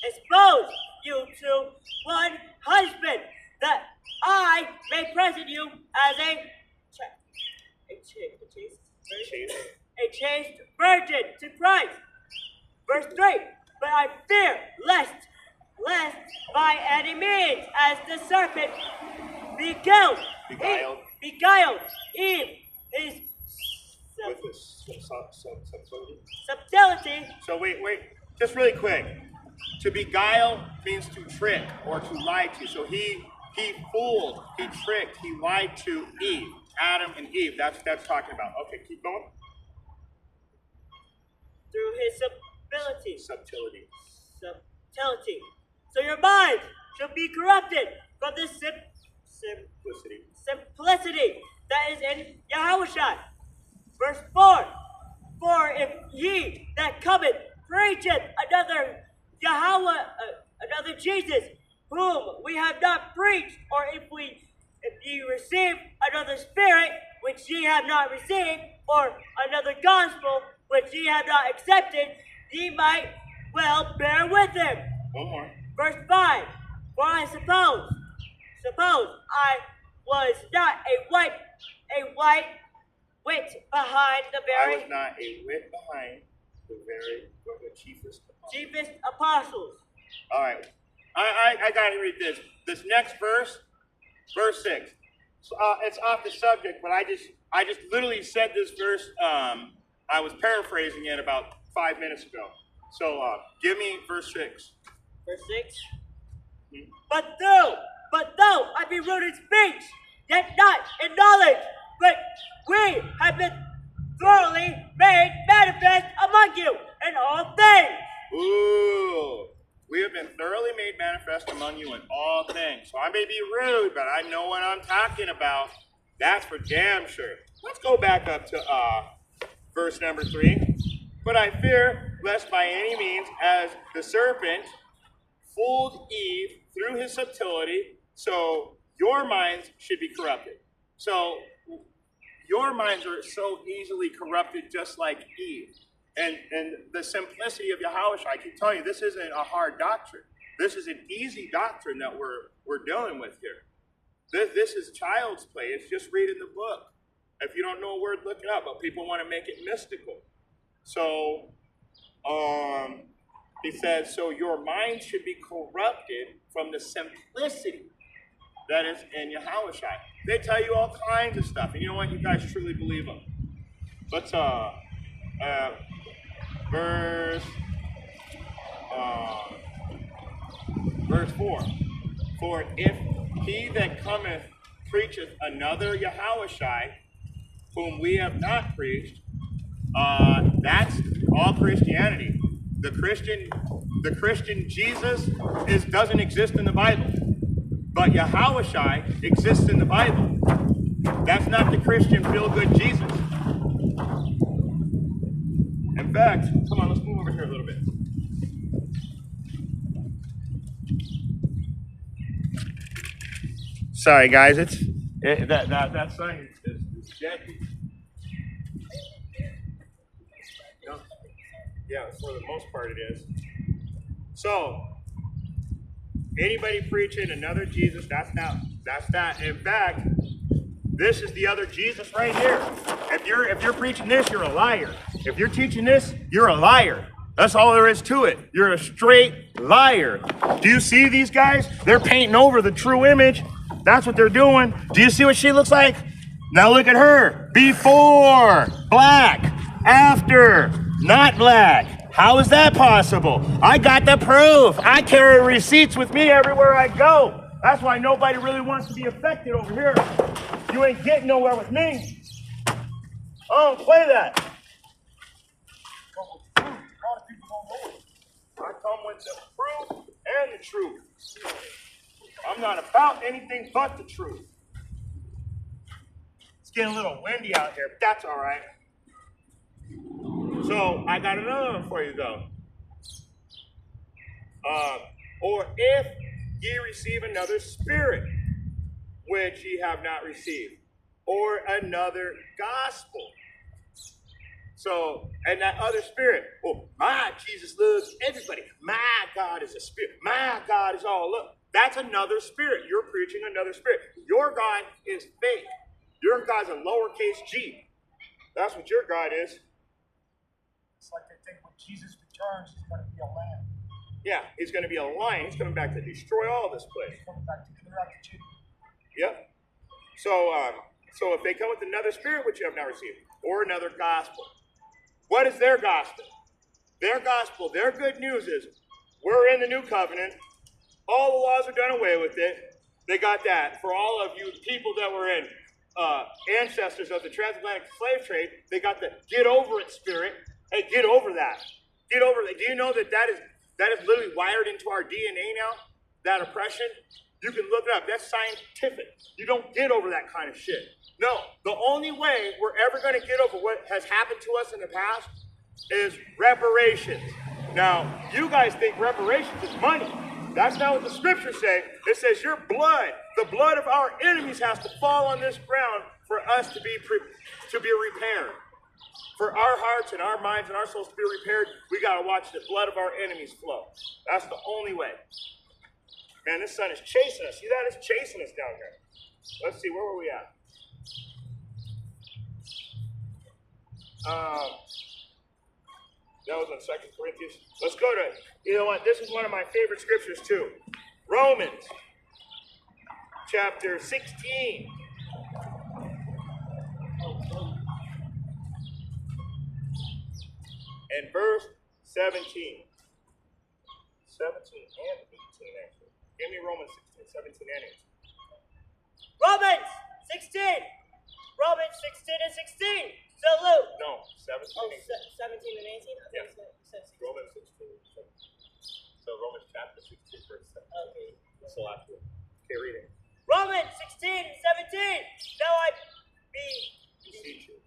expose you to one husband, that I may present you as a chaste virgin to Christ. Verse 3, but I fear lest by any means, as the serpent beguiled Eve, his with the subtlety. subtlety. So wait. just really quick. To beguile means to trick or to lie to. So he fooled, he tricked, he lied to Eve, Adam and Eve. That's talking about. Okay, keep going. Through his ability. Subtlety. Subtlety. So your mind shall be corrupted from this simplicity that is in Yahushua. Verse 4. For if ye that cometh preacheth another Yahweh, another Jesus, whom we have not preached, or if ye receive another spirit which ye have not received, or another gospel which ye have not accepted, ye might well bear with him. One more. Verse 5. For I suppose I was not a white wit behind the very I was not a wit behind the chiefest apostles. All right. I got to read this. This next verse, verse 6. It's off the subject, but I just literally said this verse. I was paraphrasing it about 5 minutes ago. So give me verse 6. Verse 6. But though I be rude in speech, yet not in knowledge, but we have been thoroughly made manifest among you in all things. Ooh. We have been thoroughly made manifest among you in all things. So I may be rude, but I know what I'm talking about. That's for damn sure. Let's go back up to verse number 3. But I fear lest by any means, as the serpent fooled Eve through his subtlety, so your minds should be corrupted. So your minds are so easily corrupted just like Eve. And the simplicity of Yahweh, I keep telling you, this isn't a hard doctrine. This is an easy doctrine that we're dealing with here. This is child's play. It's just reading the book. If you don't know a word, look it up. But people want to make it mystical. So he says, so your mind should be corrupted from the simplicity that is in Yahweh. They tell you all kinds of stuff. And you know what? You guys truly believe them. Let's verse 4. For if he that cometh preacheth another Yahushai, whom we have not preached, that's all Christianity. The Christian Jesus doesn't exist in the Bible, but Yahushai exists in the Bible. That's not the Christian feel-good Jesus. In fact, come on, let's move over here a little bit. Sorry, guys, that sign is janky. Yeah, for the most part it is. So, anybody preaching another Jesus, that's that. In fact, this is the other Jesus right here. If you're preaching this, you're a liar. If you're teaching this, you're a liar. That's all there is to it. You're a straight liar. Do you see these guys? They're painting over the true image. That's what they're doing. Do you see what she looks like? Now look at her. Before, black. After, not black. How is that possible? I got the proof. I carry receipts with me everywhere I go. That's why nobody really wants to be affected over here. You ain't getting nowhere with me. I don't play that. A lot of people don't know it. I come with the proof and the truth. I'm not about anything but the truth. It's getting a little windy out here, but that's all right. So I got another one for you, though. Or if ye receive another spirit, which ye have not received, or another gospel. So, and that other spirit, oh, my Jesus loves everybody. My God is a spirit. My God is all love. That's another spirit. You're preaching another spirit. Your God is fake. Your God's a lowercase g. That's what your God is. It's like they think when Jesus returns, he's going to be a lamb. Yeah, he's going to be a lion. He's coming back to destroy all this place. He's coming back to clear out the chicken. Yep. So if they come with another spirit which you have not received, or another gospel, what is their gospel? Their gospel, their good news is we're in the new covenant. All the laws are done away with it. They got that. For all of you people that were in ancestors of the transatlantic slave trade, they got the get over it spirit. Hey, get over that. Get over it. Do you know that that is literally wired into our DNA now? That oppression? You can look it up. That's scientific. You don't get over that kind of shit. No. The only way we're ever going to get over what has happened to us in the past is reparations. Now, you guys think reparations is money. That's not what the scriptures say. It says your blood, the blood of our enemies, has to fall on this ground for us to be repaired. For our hearts and our minds and our souls to be repaired, we got to watch the blood of our enemies flow. That's the only way. Man, this sun is chasing us. See that? It's chasing us down here. Let's see, where were we at? That was on 2 Corinthians. Let's go to, you know what? This is one of my favorite scriptures too. Romans chapter 16. And verse 17. 17 and 18 actually. Give me Romans 16, 17 and 18. Romans 16. Romans 16 and 16. Salute. No, 17 Oh, and 18. 17 and 18? I Yeah. think you said 16. Romans 16. So Romans chapter 16, verse 17. Okay. That's the last one. Okay, read it. Romans 16 and 17. Now I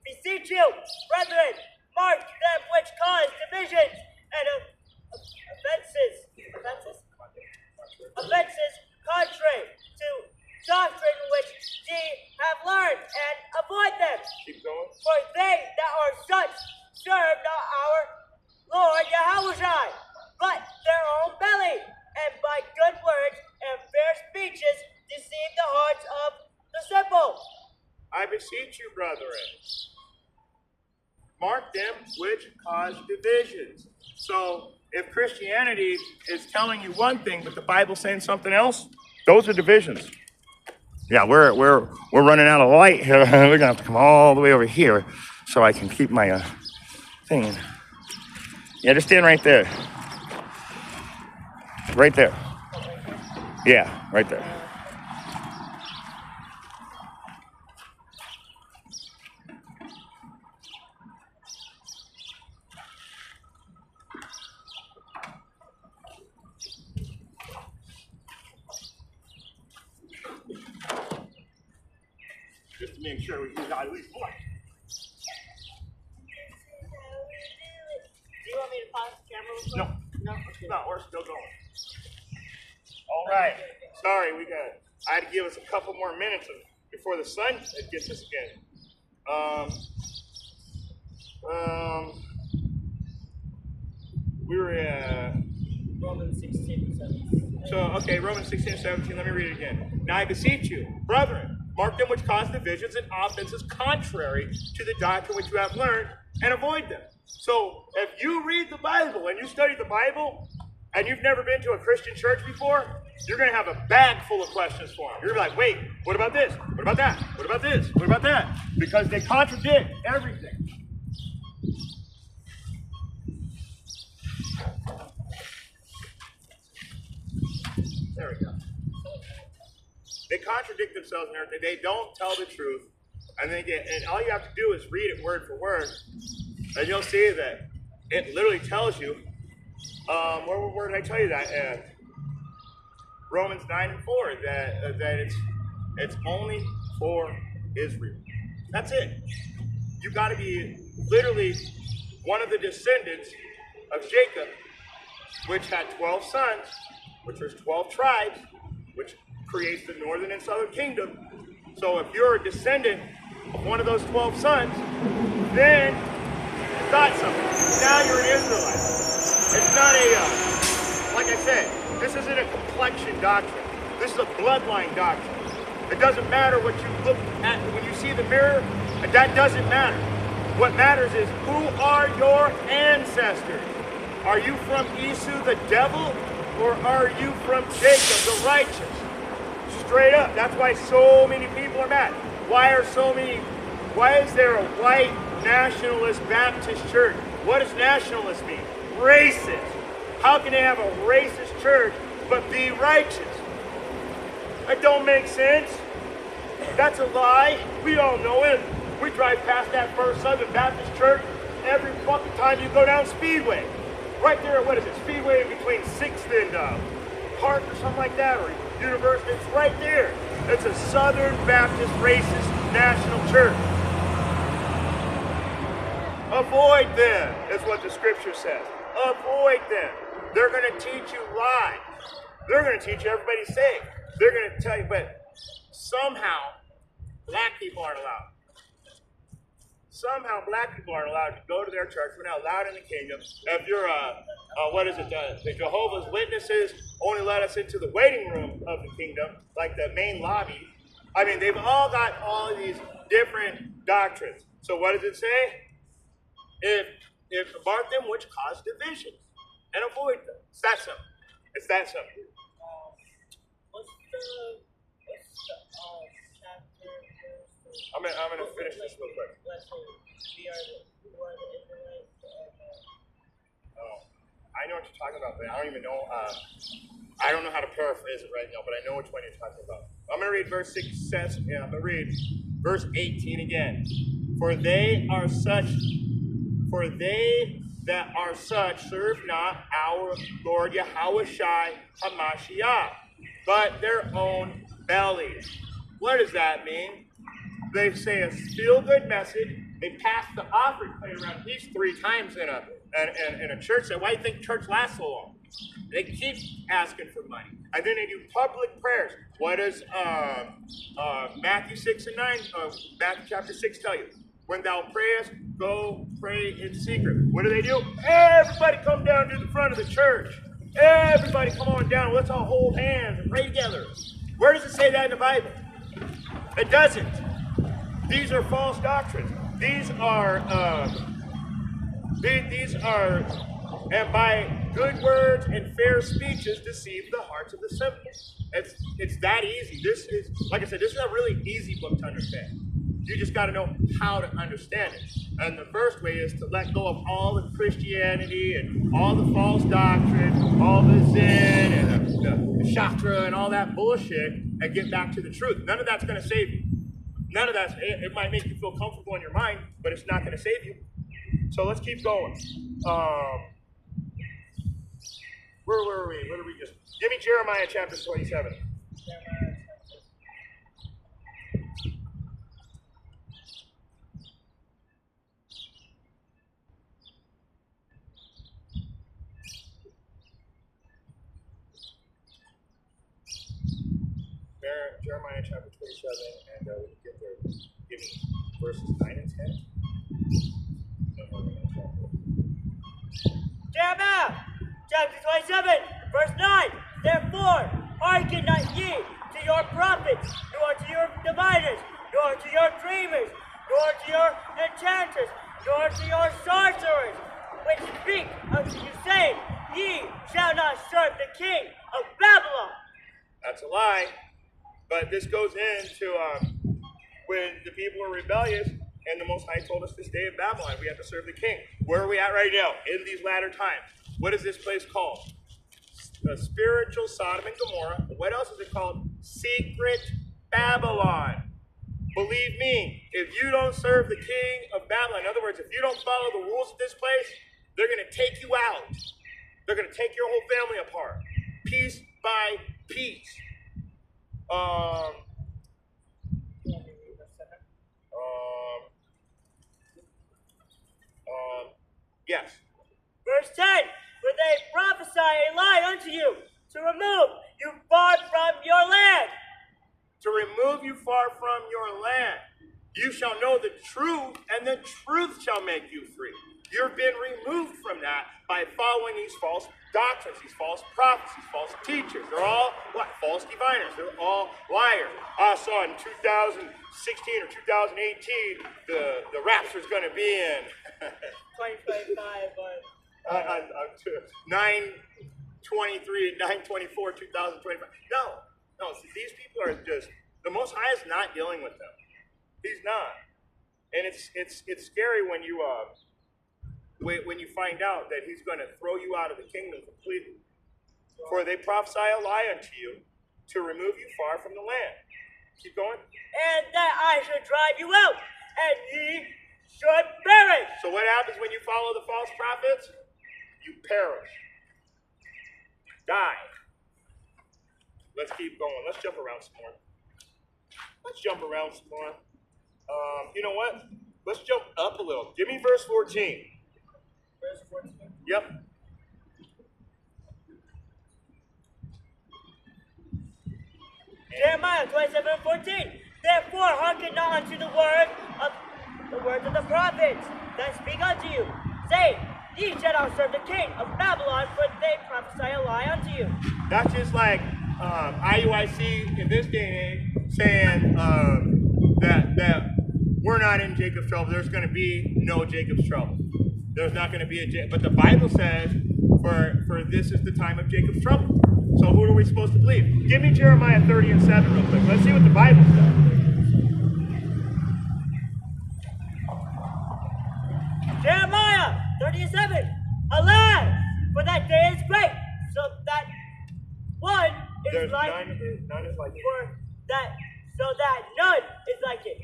beseech you, brethren, mark them which cause divisions and offenses contrary to doctrine which ye have learned, and avoid them. Keep going. For they that are such serve not our Lord Yahushua, but their own belly, and by good words and fair speeches deceive the hearts of the simple. I beseech you, brethren, mark them which cause divisions. So if Christianity is telling you one thing, but the Bible's saying something else, those are divisions. Yeah, we're running out of light here. We're gonna have to come all the way over here so I can keep my thing. Yeah, just stand right there. Right there. Yeah, right there. Just to make sure we got at least one. Do you want me to pause the camera real quick? No. No? Okay. No, we're still going. All right. Sorry, I had to give us a couple more minutes before the sun gets us again. We were at Romans 16 and 17. So, okay, Romans 16 and 17, let me read it again. Now I beseech you, brethren, mark them which cause divisions and offenses contrary to the doctrine which you have learned, and avoid them. So, if you read the Bible and you study the Bible, and you've never been to a Christian church before, you're going to have a bag full of questions for them. You're like, wait, what about this? What about that? What about this? What about that? Because they contradict everything. There we go. They contradict themselves and everything. They don't tell the truth. And all you have to do is read it word for word. And you'll see that it literally tells you, where did I tell you that? Romans 9 and 4, that it's only for Israel. That's it. You got to be literally one of the descendants of Jacob, which had 12 sons, which was 12 tribes, which creates the northern and southern kingdom. So if you're a descendant of one of those 12 sons, then you got something. Now you're an Israelite. It's not like I said, this isn't a complexion doctrine. This is a bloodline doctrine. It doesn't matter what you look at when you see the mirror. That doesn't matter. What matters is, who are your ancestors? Are you from Esau the devil, or are you from Jacob the righteous? Straight up. That's why so many people are mad. Why is there a white nationalist Baptist church? What does nationalist mean? Racist. How can they have a racist church but be righteous? That don't make sense. That's a lie. We all know it. We drive past that First Southern Baptist Church every fucking time you go down Speedway. Right there, what is it? Speedway between 6th and Park or something like that, or University. It's right there. It's a Southern Baptist racist national church. Avoid them, is what the scripture says. Avoid them. They're going to teach you lies. They're going to teach you everybody's safe. They're going to tell you, but somehow black people aren't allowed. Somehow black people aren't allowed to go to their church. We're not allowed in the kingdom. If you're the Jehovah's Witnesses only let us into the waiting room of the kingdom, like the main lobby. I mean, they've all got all these different doctrines. So what does it say? If mark them which cause division and avoid them. It's that simple. It's that simple. What's the chapter? I'm gonna finish this real quick. I know what you're talking about, but I don't even know. I don't know how to paraphrase it right now, but I know which one you're talking about. I'm gonna read verse 6. I'm gonna read verse 18 again. For they that are such serve not our Lord Yahushai Hamashiach, but their own bellies. What does that mean? They say a feel-good message. They pass the offering plate around at least 3 times in a church. So why do you think church lasts so long? They keep asking for money. And then they do public prayers. What does Matthew 6 and 9, Matthew chapter 6 tell you? When thou prayest, go pray in secret. What do? Everybody come down to the front of the church. Everybody come on down. Let's all hold hands and pray together. Where does it say that in the Bible? It doesn't. These are false doctrines. These are, and by good words and fair speeches deceive the hearts of the simple. It's that easy. This is, like I said, this is a really easy book to understand. You just got to know how to understand it. And the first way is to let go of all the Christianity and all the false doctrine, all the Zen and the Shastra and all that bullshit, and get back to the truth. None of that's going to save you. None of that. It might make you feel comfortable in your mind, but it's not going to save you. So let's keep going. Where were we? What did we just? Give me Jeremiah chapter 27. Jeremiah chapter 27, and we can get there. Give me verses 9 and 10. Jeremiah chapter 27, verse 9. Therefore, hearken not ye to your prophets, nor to your diviners, nor to your dreamers, nor to your enchanters, nor to your sorcerers, which speak unto you, saying, Ye shall not serve the king of Babylon. That's a lie. But this goes into when the people were rebellious, and the Most High told us this day of Babylon, we have to serve the king. Where are we at right now? In these latter times. What is this place called? The spiritual Sodom and Gomorrah. What else is it called? Secret Babylon. Believe me, if you don't serve the king of Babylon, in other words, if you don't follow the rules of this place, they're going to take you out. They're going to take your whole family apart. Piece by piece. Yes. Verse 10, for they prophesy a lie unto you, to remove you far from your land. To remove you far from your land. You shall know the truth, and the truth shall make you free. You've been removed from that by following these false doctrines, these false prophets, these false teachers. They're all what? False diviners. They're all liars. I saw in 2016 or 2018, the rapture's going to be in 2025, but 9/23, 9/24, 2025. No. See, these people are just, the Most High is not dealing with them. He's not. And it's scary when you when you find out that he's going to throw you out of the kingdom completely. For they prophesy a lie unto you to remove you far from the land. Keep going. And that I should drive you out, and ye should perish. So what happens when you follow the false prophets? You perish. Die. Let's keep going. Let's jump around some more. You know what? Let's jump up a little. Give me verse 14. Verse 14. Yep. Jeremiah 27:14. Therefore hearken not unto the words of the prophets that speak unto you, saying, Ye shall not serve the king of Babylon, for they prophesy a lie unto you. That's just like IUIC in this day and age saying that we're not in Jacob's trouble. There's going to be no Jacob's trouble. There's not going to be but the Bible says for this is the time of Jacob's trouble. So who are we supposed to believe? Give me Jeremiah 30:7 real quick. Let's see what the Bible says. Jeremiah 30:7. Alas, for that day is great, so that one is There's like none is like it. so that none is like it.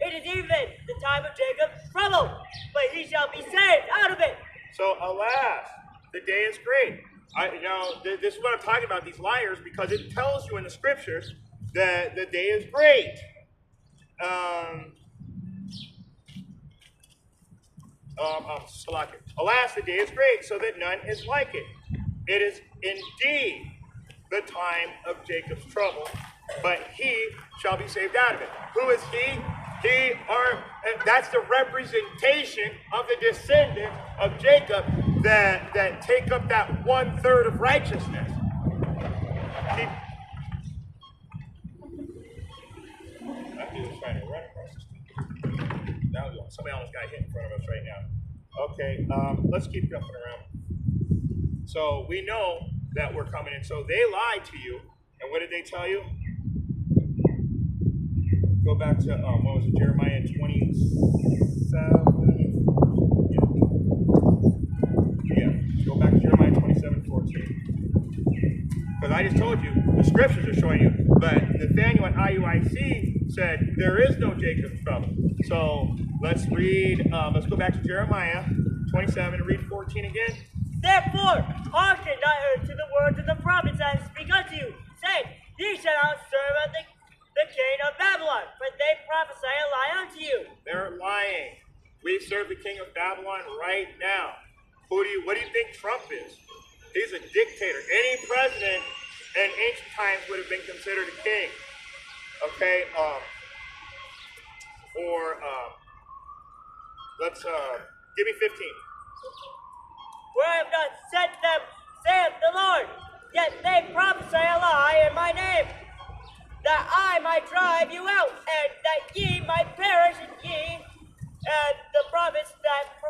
It is even the time of Jacob's trouble, but he shall be saved out of it. So alas, the day is great. This is what I'm talking about, these liars, because it tells you in the scriptures that the day is great. Alas, the day is great, so that none is like it. It is indeed the time of Jacob's trouble, but he shall be saved out of it. Who is he? That's the representation of the descendants of Jacob that take up that 1/3 of righteousness. That dude was trying to run across the street. Now somebody almost got hit in front of us right now. Okay, let's keep jumping around. So we know that we're coming in. So they lied to you, and what did they tell you? Go back to what was it, Jeremiah 27? Yeah, go back to Jeremiah 27:14. Because I just told you the scriptures are showing you, but Nathaniel at IUIC said there is no Jacob's trouble. So let's read. Let's go back to Jeremiah 27 and read 14 again. Therefore, hearken not unto the words of the prophets that speak unto you, saying, Ye shall not serve the king of Babylon, for they prophesy a lie unto you. They're lying. We serve the king of Babylon right now. What do you think Trump is? He's a dictator. Any president in ancient times would have been considered a king. Okay, let's give me 15. For I have not sent them, saith the Lord, yet they prophesy a lie in my name, that I might drive you out, and that ye might perish, and ye and the prophets that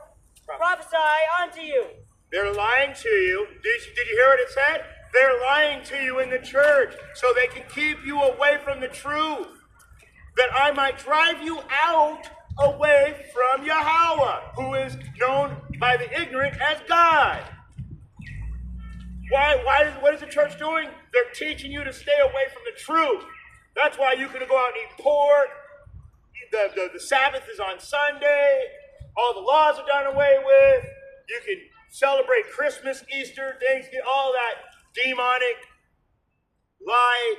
prophesy unto you. They're lying to you. Did you hear what it said? They're lying to you in the church so they can keep you away from the truth. That I might drive you out away from Yahweh, who is known by the ignorant as God. What is the church doing? They're teaching you to stay away from the truth. That's why you can go out and eat pork. The Sabbath is on Sunday. All the laws are done away with. You can celebrate Christmas, Easter, Thanksgiving, all that demonic lie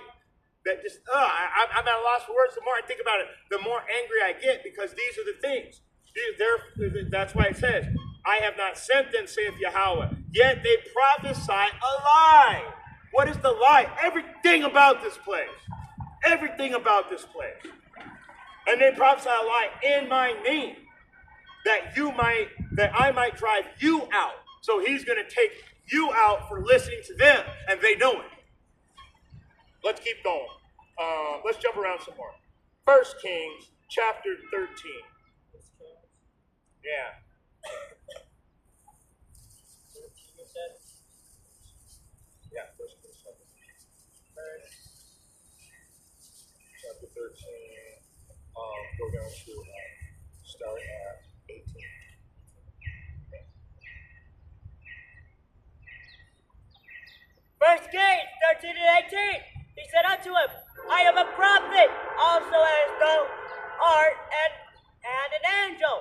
that just, I'm at a loss for words. The more I think about it, the more angry I get, because these are the things. That's why it says, I have not sent them, saith Yahweh. Yet they prophesy a lie. What is the lie? Everything about this place. Everything about this place. And they prophesy a lie in my name, that I might drive you out. So he's going to take you out for listening to them, and they know it. Let's keep going. Let's jump around some more. 1 Kings chapter 13. Yeah. Yeah, 1 Kings chapter 13. We're going to start at 18. 17 and 18. He said unto him, I am a prophet, also as thou art, and an angel.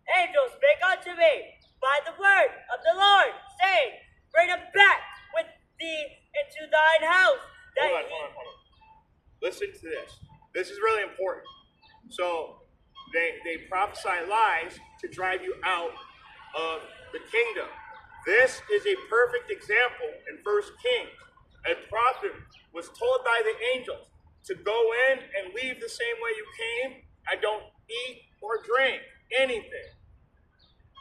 Angel spake unto me by the word of the Lord, saying, bring him back with thee into thine house. Hold on. Listen to this. This is really important. So they prophesy lies to drive you out of the kingdom. This is a perfect example in 1 Kings. A prophet was told by the angels to go in and leave the same way you came and don't eat or drink anything.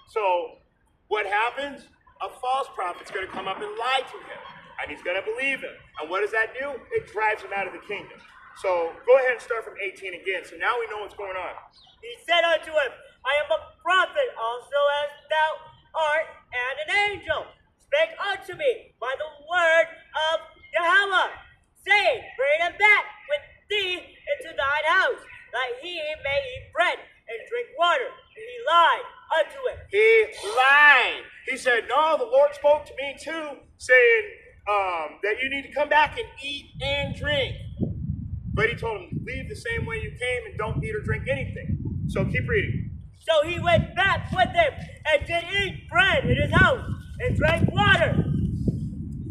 So what happens? A false prophet's going to come up and lie to him, and he's going to believe him. And what does that do? It drives him out of the kingdom. So go ahead and start from 18 again. So now we know what's going on. He said unto him, I am a prophet also as thou art, and an angel spake unto me by the word of Yahweh, saying, bring him back with thee into thine house, that he may eat bread and drink water. And he lied unto him. He lied. He said, no, the Lord spoke to me too, saying that you need to come back and eat and drink. But he told him, leave the same way you came and don't eat or drink anything. So keep reading. So he went back with him and did eat bread in his house and drank water.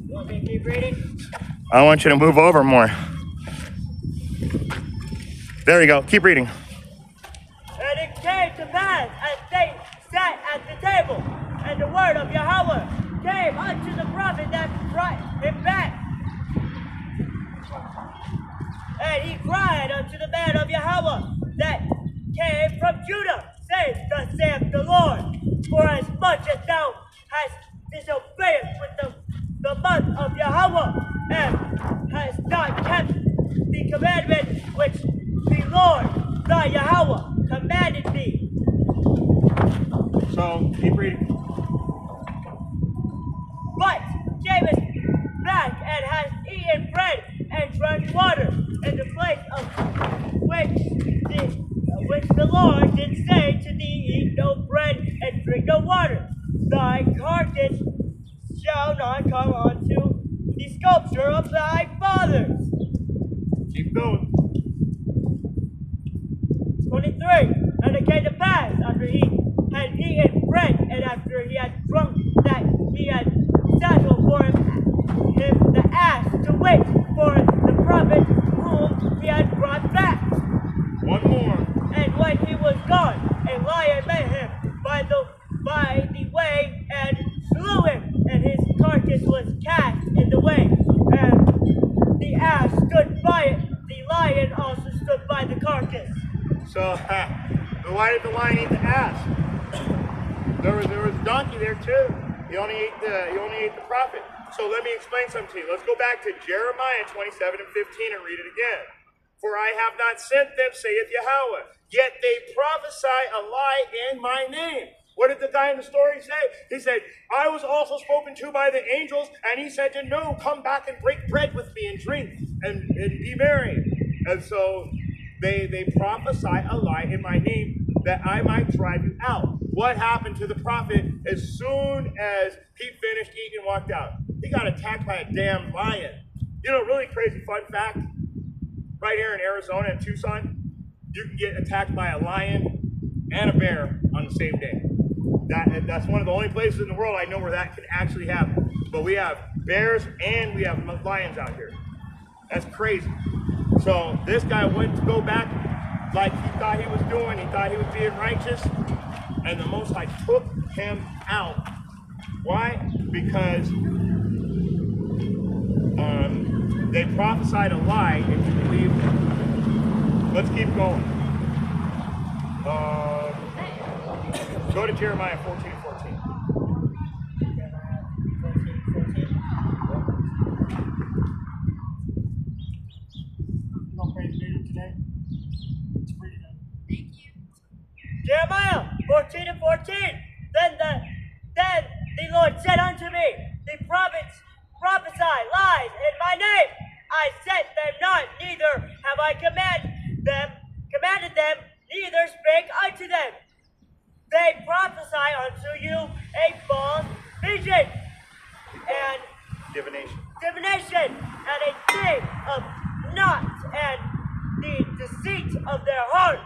You want me to keep reading? I want you to move over more. There you go. Keep reading. And it came to pass as they sat at the table, and the word of Yahweh came unto the prophet that brought him back. And he cried unto the man of Yahweh that came from Judah, saying, thus saith the Lord, for as much as thou hast disobeyed with the month of Yahweh, and hast not kept the commandment which the Lord thy Yahweh commanded thee. So keep reading. But camest back and hast eaten bread and drunk water in the place of which the Lord did say to thee, eat no bread and drink no water. Thy carcass shall not come unto the sculpture of thy fathers. Keep going. 23. And it came to pass after he had eaten bread and after he had drunk that he had saddled for him the ass to wait for the prophet whom he had brought back. One more. And when he was gone, a lion met him by the way and slew him, and his carcass was cast in the way, and the ass stood by it. The lion also stood by the carcass. So why did the lion eat the ass? There was a donkey there too. He only ate the prophet. So let me explain something to you. Let's go back to Jeremiah 27 and 15 and read it again. For I have not sent them, saith Yahweh, yet they prophesy a lie in my name. What did the guy in the story say? He said, I was also spoken to by the angels, and he said to no, come back and break bread with me and drink and be merry. And so they prophesy a lie in my name that I might drive you out. What happened to the prophet as soon as he finished eating and walked out? He got attacked by a damn lion. You know, really crazy fun fact, right here in Arizona and Tucson, you can get attacked by a lion and a bear on the same day. That's one of the only places in the world I know where that can actually happen. But we have bears and we have lions out here. That's crazy. So this guy went to go back like he thought he was doing. He thought he was being righteous. And the Most High took him out. Why? Because they prophesied a lie and you believed it. Let's keep going. Go to Jeremiah 14 and 14. You gonna pray the video today? It's pretty good. Jeremiah 14 and 14. Then the Lord said unto me, the prophets prophesy lies in my name. I sent them not, neither have I commanded them, neither spake unto them. They prophesy unto you a false vision, and Divination. Divination, and a thing of knots, and the deceit of their heart.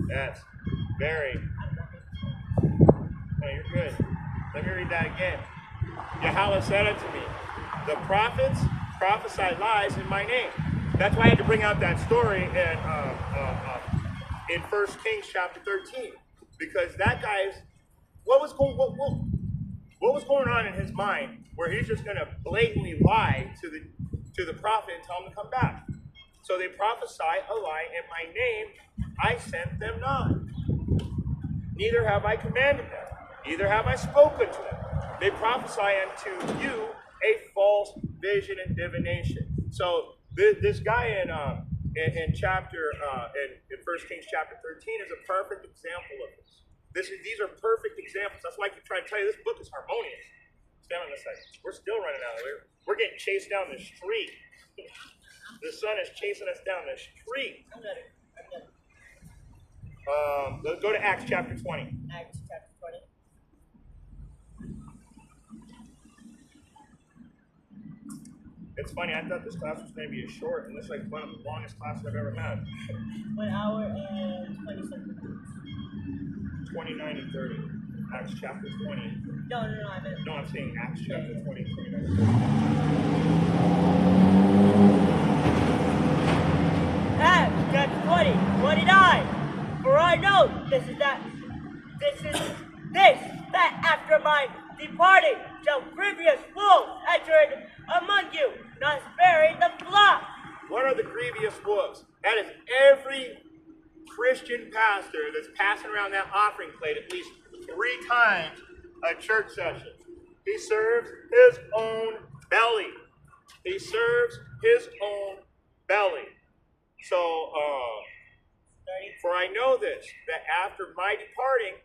That's very. No, you're good. Let me read that again. Yahweh said unto me, the prophets prophesy lies in my name. That's why I had to bring out that story in 1 Kings chapter 13. Because that guy's, what was going on in his mind where he's just going to blatantly lie to the prophet and tell him to come back. So they prophesy a lie in my name. I sent them not. Neither have I commanded them. Neither have I spoken to them. They prophesy unto you a false vision and divination. So this guy in chapter in 1 Kings chapter 13 is a perfect example of this. These are perfect examples. That's why I keep trying to tell you this book is harmonious. Stand on this side. We're still running out of here. We're getting chased down the street. The sun is chasing us down the street. Let's go to Acts chapter 20. Acts chapter 20. It's funny, I thought this class was going to be short, and this is like one of the longest classes I've ever had. 1 hour and 20 seconds. 29 and 30. Acts chapter 20. No, I meant. No, I'm saying Acts chapter 20, 29 and 30. Acts chapter 20, 29. For I know that after my departing shall grievous wolves enter among you, not sparing the flock. What are the grievous wolves? That is every Christian pastor that's passing around that offering plate at least 3 times a church session. He serves his own belly. He serves his own belly. So, for I know this, that after my departing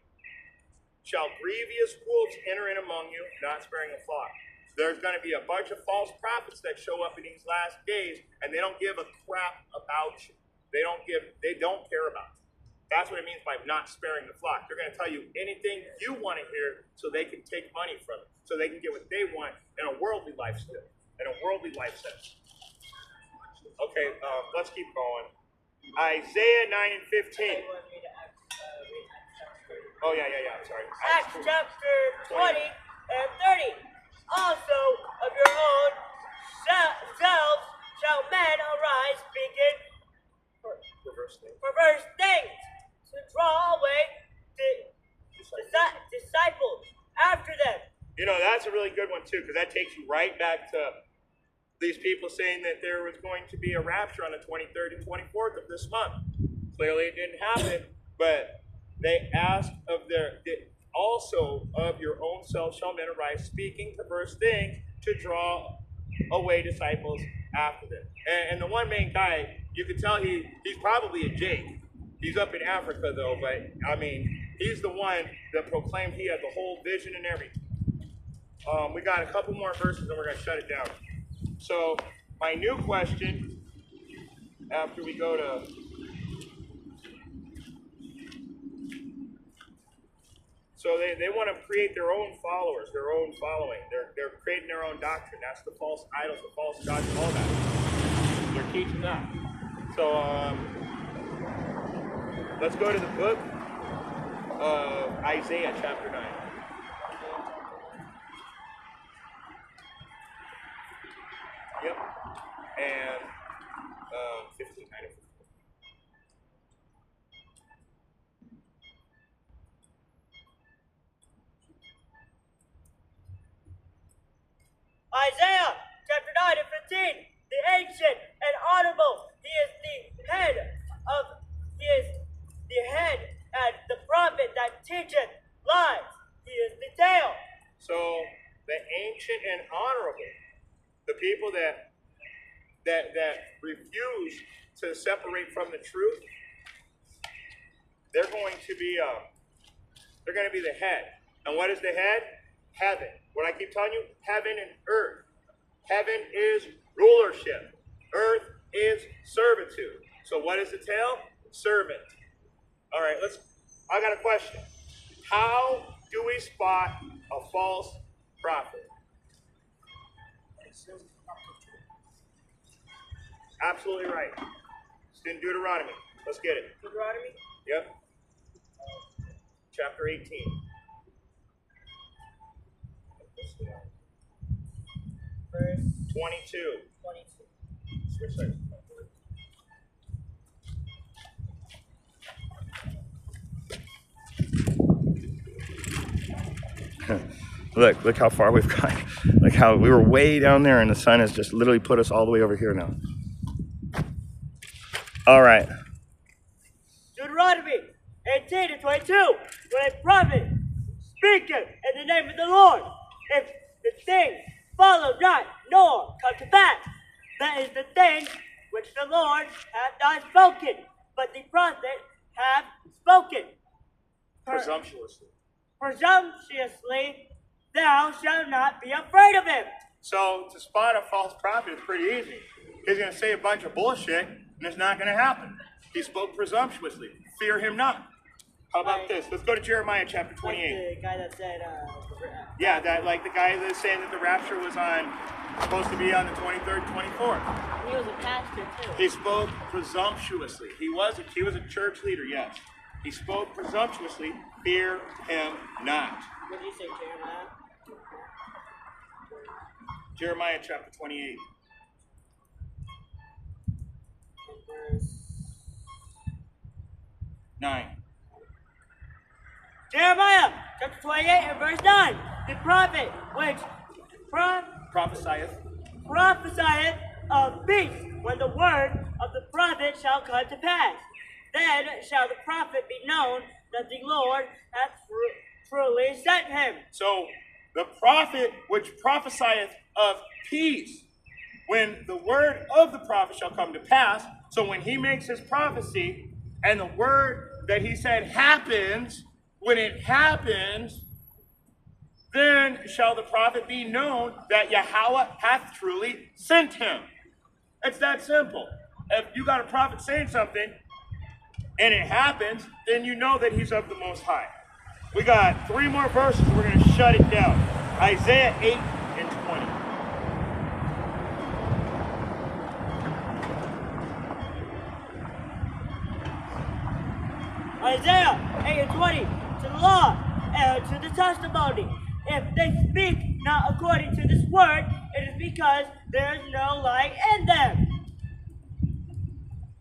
shall grievous wolves enter in among you, not sparing the flock. There's going to be a bunch of false prophets that show up in these last days, and they don't give a crap about you. They don't care about you. That's what it means by not sparing the flock. They're going to tell you anything you want to hear so they can take money from it, so they can get what they want in a worldly lifestyle, in a worldly life sense. Okay, let's keep going. Isaiah 9 and 15. Oh, yeah, I'm sorry. Acts chapter 20 and 30. Also of your own selves shall men arise speaking perverse things to draw away disciples after them. You know, that's a really good one, too, because that takes you right back to these people saying that there was going to be a rapture on the 23rd and 24th of this month. Clearly it didn't happen, but they asked also of your own self shall men arise speaking perverse things to draw away disciples after them. And the one main guy, you can tell he's probably a Jake. He's up in Africa though, but I mean, he's the one that proclaimed he had the whole vision and everything. We got a couple more verses and we're going to shut it down. So my new question, after we go to so they want to create their own followers, their own following. They're creating their own doctrine. That's the false idols, the false gods, all that. They're teaching that. So let's go to the book of Isaiah chapter 9. Yep. And 15, 9 and 15. Isaiah chapter 9 and 15. The ancient and honorable, he is the head and the prophet that teacheth lies. He is the tail. So the ancient and honorable, the people that refuse to separate from the truth, they're going to be the head. And what is the head? Heaven. What I keep telling you, heaven and earth. Heaven is rulership. Earth is servitude. So what is the tail? Servant. All right, I got a question. How do we spot a false prophet? Absolutely right. It's in Deuteronomy. Let's get it. Deuteronomy? Yep. Chapter 18. Verse 22. 22. Switch sides. Look how far we've gone. Like how we were way down there and the sun has just literally put us all the way over here now. All right. Deuteronomy 18 and 22. When a prophet speaketh in the name of the Lord, if the thing follow not, nor come to pass, that is the thing which the Lord hath not spoken, but the prophet hath spoken. Presumptuously. Presumptuously, thou shalt not be afraid of him. So to spot a false prophet is pretty easy. He's going to say a bunch of bullshit and it's not going to happen. He spoke presumptuously. Fear him not. How about this? Let's go to Jeremiah chapter 28. Like the guy that said, Yeah, that like the guy that's saying that the rapture was supposed to be on the 23rd, 24th. he was a pastor too. He spoke presumptuously. He was a church leader, yes. He spoke presumptuously. Fear him not. What did you say, Jeremiah? Jeremiah chapter 28. Verse 9. Jeremiah chapter 28 and verse 9. The prophet which Prophesieth. prophesieth of peace, when the word of the prophet shall come to pass. Then shall the prophet be known that the Lord hath truly sent him. So the prophet which prophesieth of peace, when the word of the prophet shall come to pass. So when he makes his prophecy and the word that he said happens, when it happens, then shall the prophet be known that Yahweh hath truly sent him. It's that simple. If you got a prophet saying something and it happens, then you know that he's of the Most High. We got 3 more verses. We're going to shut it down. Isaiah 8 and 20. Isaiah 8 and 20. To the law and to the testimony. If they speak not according to this word, it is because there is no light in them.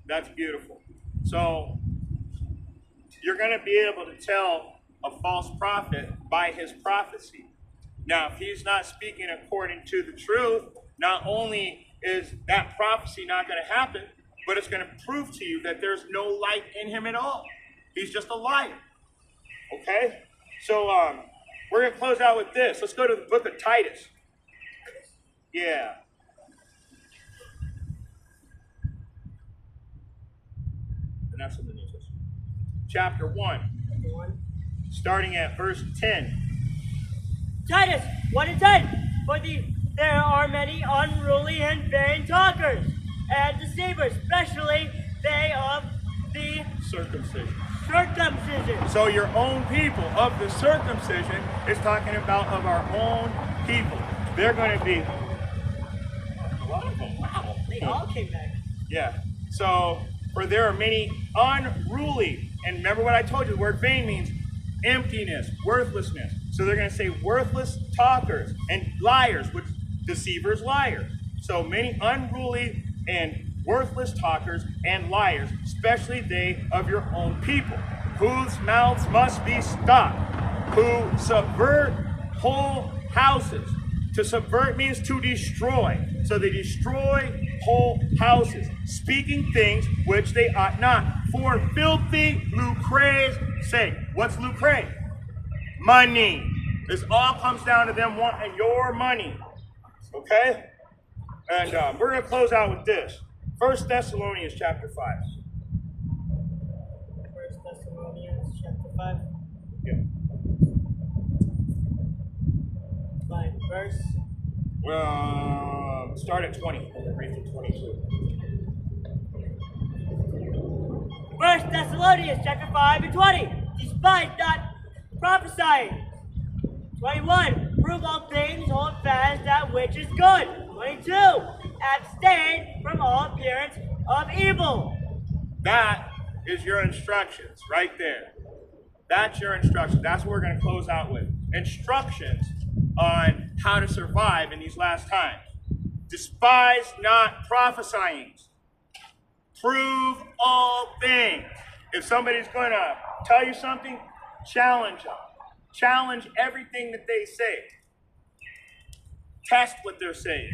That's beautiful. So you're going to be able to tell a false prophet by his prophecy. Now, if he's not speaking according to the truth, not only is that prophecy not going to happen, but it's going to prove to you that there's no light in him at all. He's just a liar. Okay? So we're going to close out with this. Let's go to the book of Titus. Yeah. And that's in the New Testament. Chapter 1. Starting at verse 10. Titus 1 and 10. For there are many unruly and vain talkers and deceivers, especially they of the Circumcision. circumcision. So your own people of the circumcision is talking about of our own people. They're going to be... Wow, they all came back. Yeah. So, for there are many unruly. And remember what I told you, the word vain means emptiness, worthlessness. So they're going to say worthless talkers and liars, which deceivers, liars. So many unruly and worthless talkers and liars, especially they of your own people, whose mouths must be stopped, who subvert whole houses. To subvert means to destroy. So they destroy whole houses, speaking things which they ought not, for filthy lucre's sake. What's lucre? Money. This all comes down to them wanting your money. Okay? And we're going to close out with this. 1 Thessalonians chapter 5. 1 Thessalonians chapter 5. Yeah. By verse. Start at 20. Read to 22. 1 Thessalonians chapter 5 and 20. Despise not prophesying. 21. Prove all things, hold fast that which is good. 22. Abstain from all appearance of evil. That is your instructions right there. That's your instructions. That's what we're going to close out with. Instructions on how to survive in these last times. Despise not prophesying. Prove all things. If somebody's going to tell you something, challenge them. Challenge everything that they say. Test what they're saying.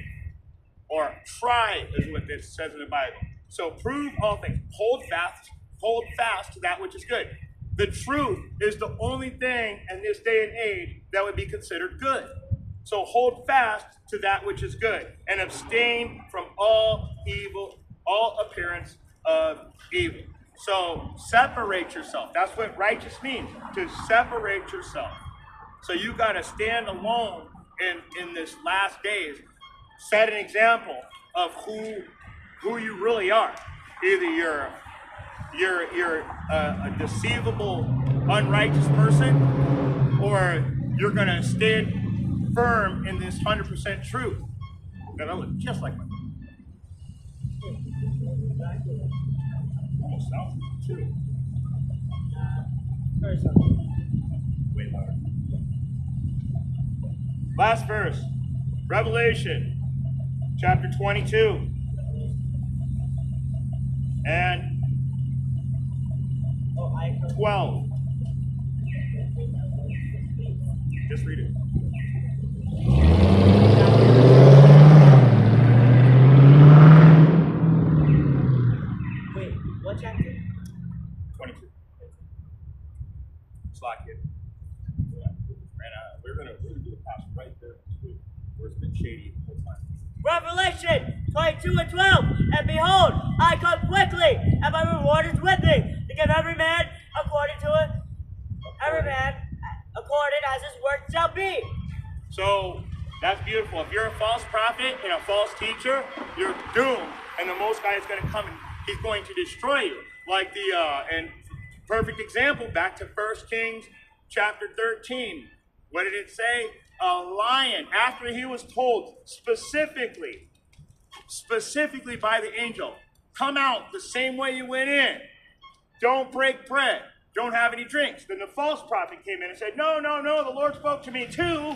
Or try is what it says in the Bible. So prove all things. Hold fast to that which is good. The truth is the only thing in this day and age that would be considered good. So hold fast to that which is good and abstain from all evil, all appearance of evil. So separate yourself. That's what righteous means, to separate yourself. So you got to stand alone in this last days. Set an example of who you really are. Either you're a deceivable, unrighteous person, or you're going to stand firm in this 100% truth. And I look just like my almost sounds too. Way louder. Last verse, Revelation chapter 22 and 12. Just read it. Wait, what chapter? 22. Slack it. Yeah. And we're gonna do the pass right there where it's been shady the whole time. Revelation 22 and 12. And behold, I come quickly, and my reward is with me, to give every man according as his work shall be. So that's beautiful. If you're a false prophet and a false teacher, you're doomed, and the Most High is going to come and He's going to destroy you. Like and perfect example, back to 1 Kings chapter 13. What did it say? A lion, after he was told specifically by the angel, come out the same way you went in. Don't break bread. Don't have any drinks. Then the false prophet came in and said, no, the Lord spoke to me too.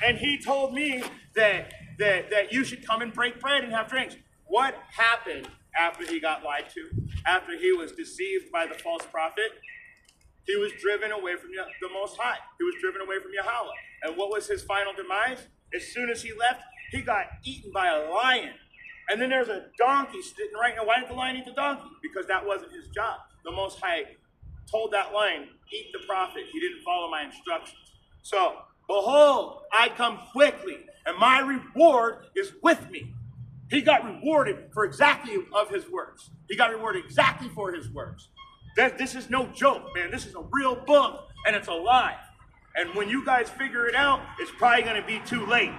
And he told me that you should come and break bread and have drinks. What happened after he got lied to? After he was deceived by the false prophet? He was driven away from the Most High. He was driven away from Yahweh. And what was his final demise? As soon as he left, he got eaten by a lion. And then there's a donkey sitting right now. Why did the lion eat the donkey? Because that wasn't his job. The Most High told that lion, eat the prophet. He didn't follow my instructions. So, behold, I come quickly, and my reward is with me. He got rewarded for exactly of his works. He got rewarded exactly for his works. This is no joke, man. This is a real book, and it's alive. And when you guys figure it out, it's probably going to be too late.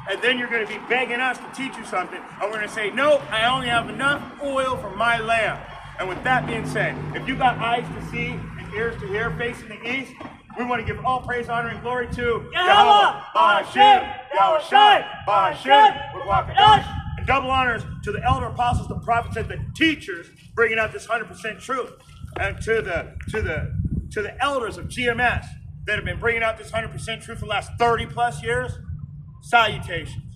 And then you're going to be begging us to teach you something. And we're going to say, no, I only have enough oil for my lamp. And with that being said, if you got eyes to see and ears to hear facing the east, we want to give all praise, honor, and glory to Yahweh, Ba'ashem, Yahushai, Ba'ashem, Ruach and double honors to the elder apostles, the prophets, and the teachers bringing out this 100% truth. And to the elders of GMS that have been bringing out this 100% truth for the last 30 plus years, salutations.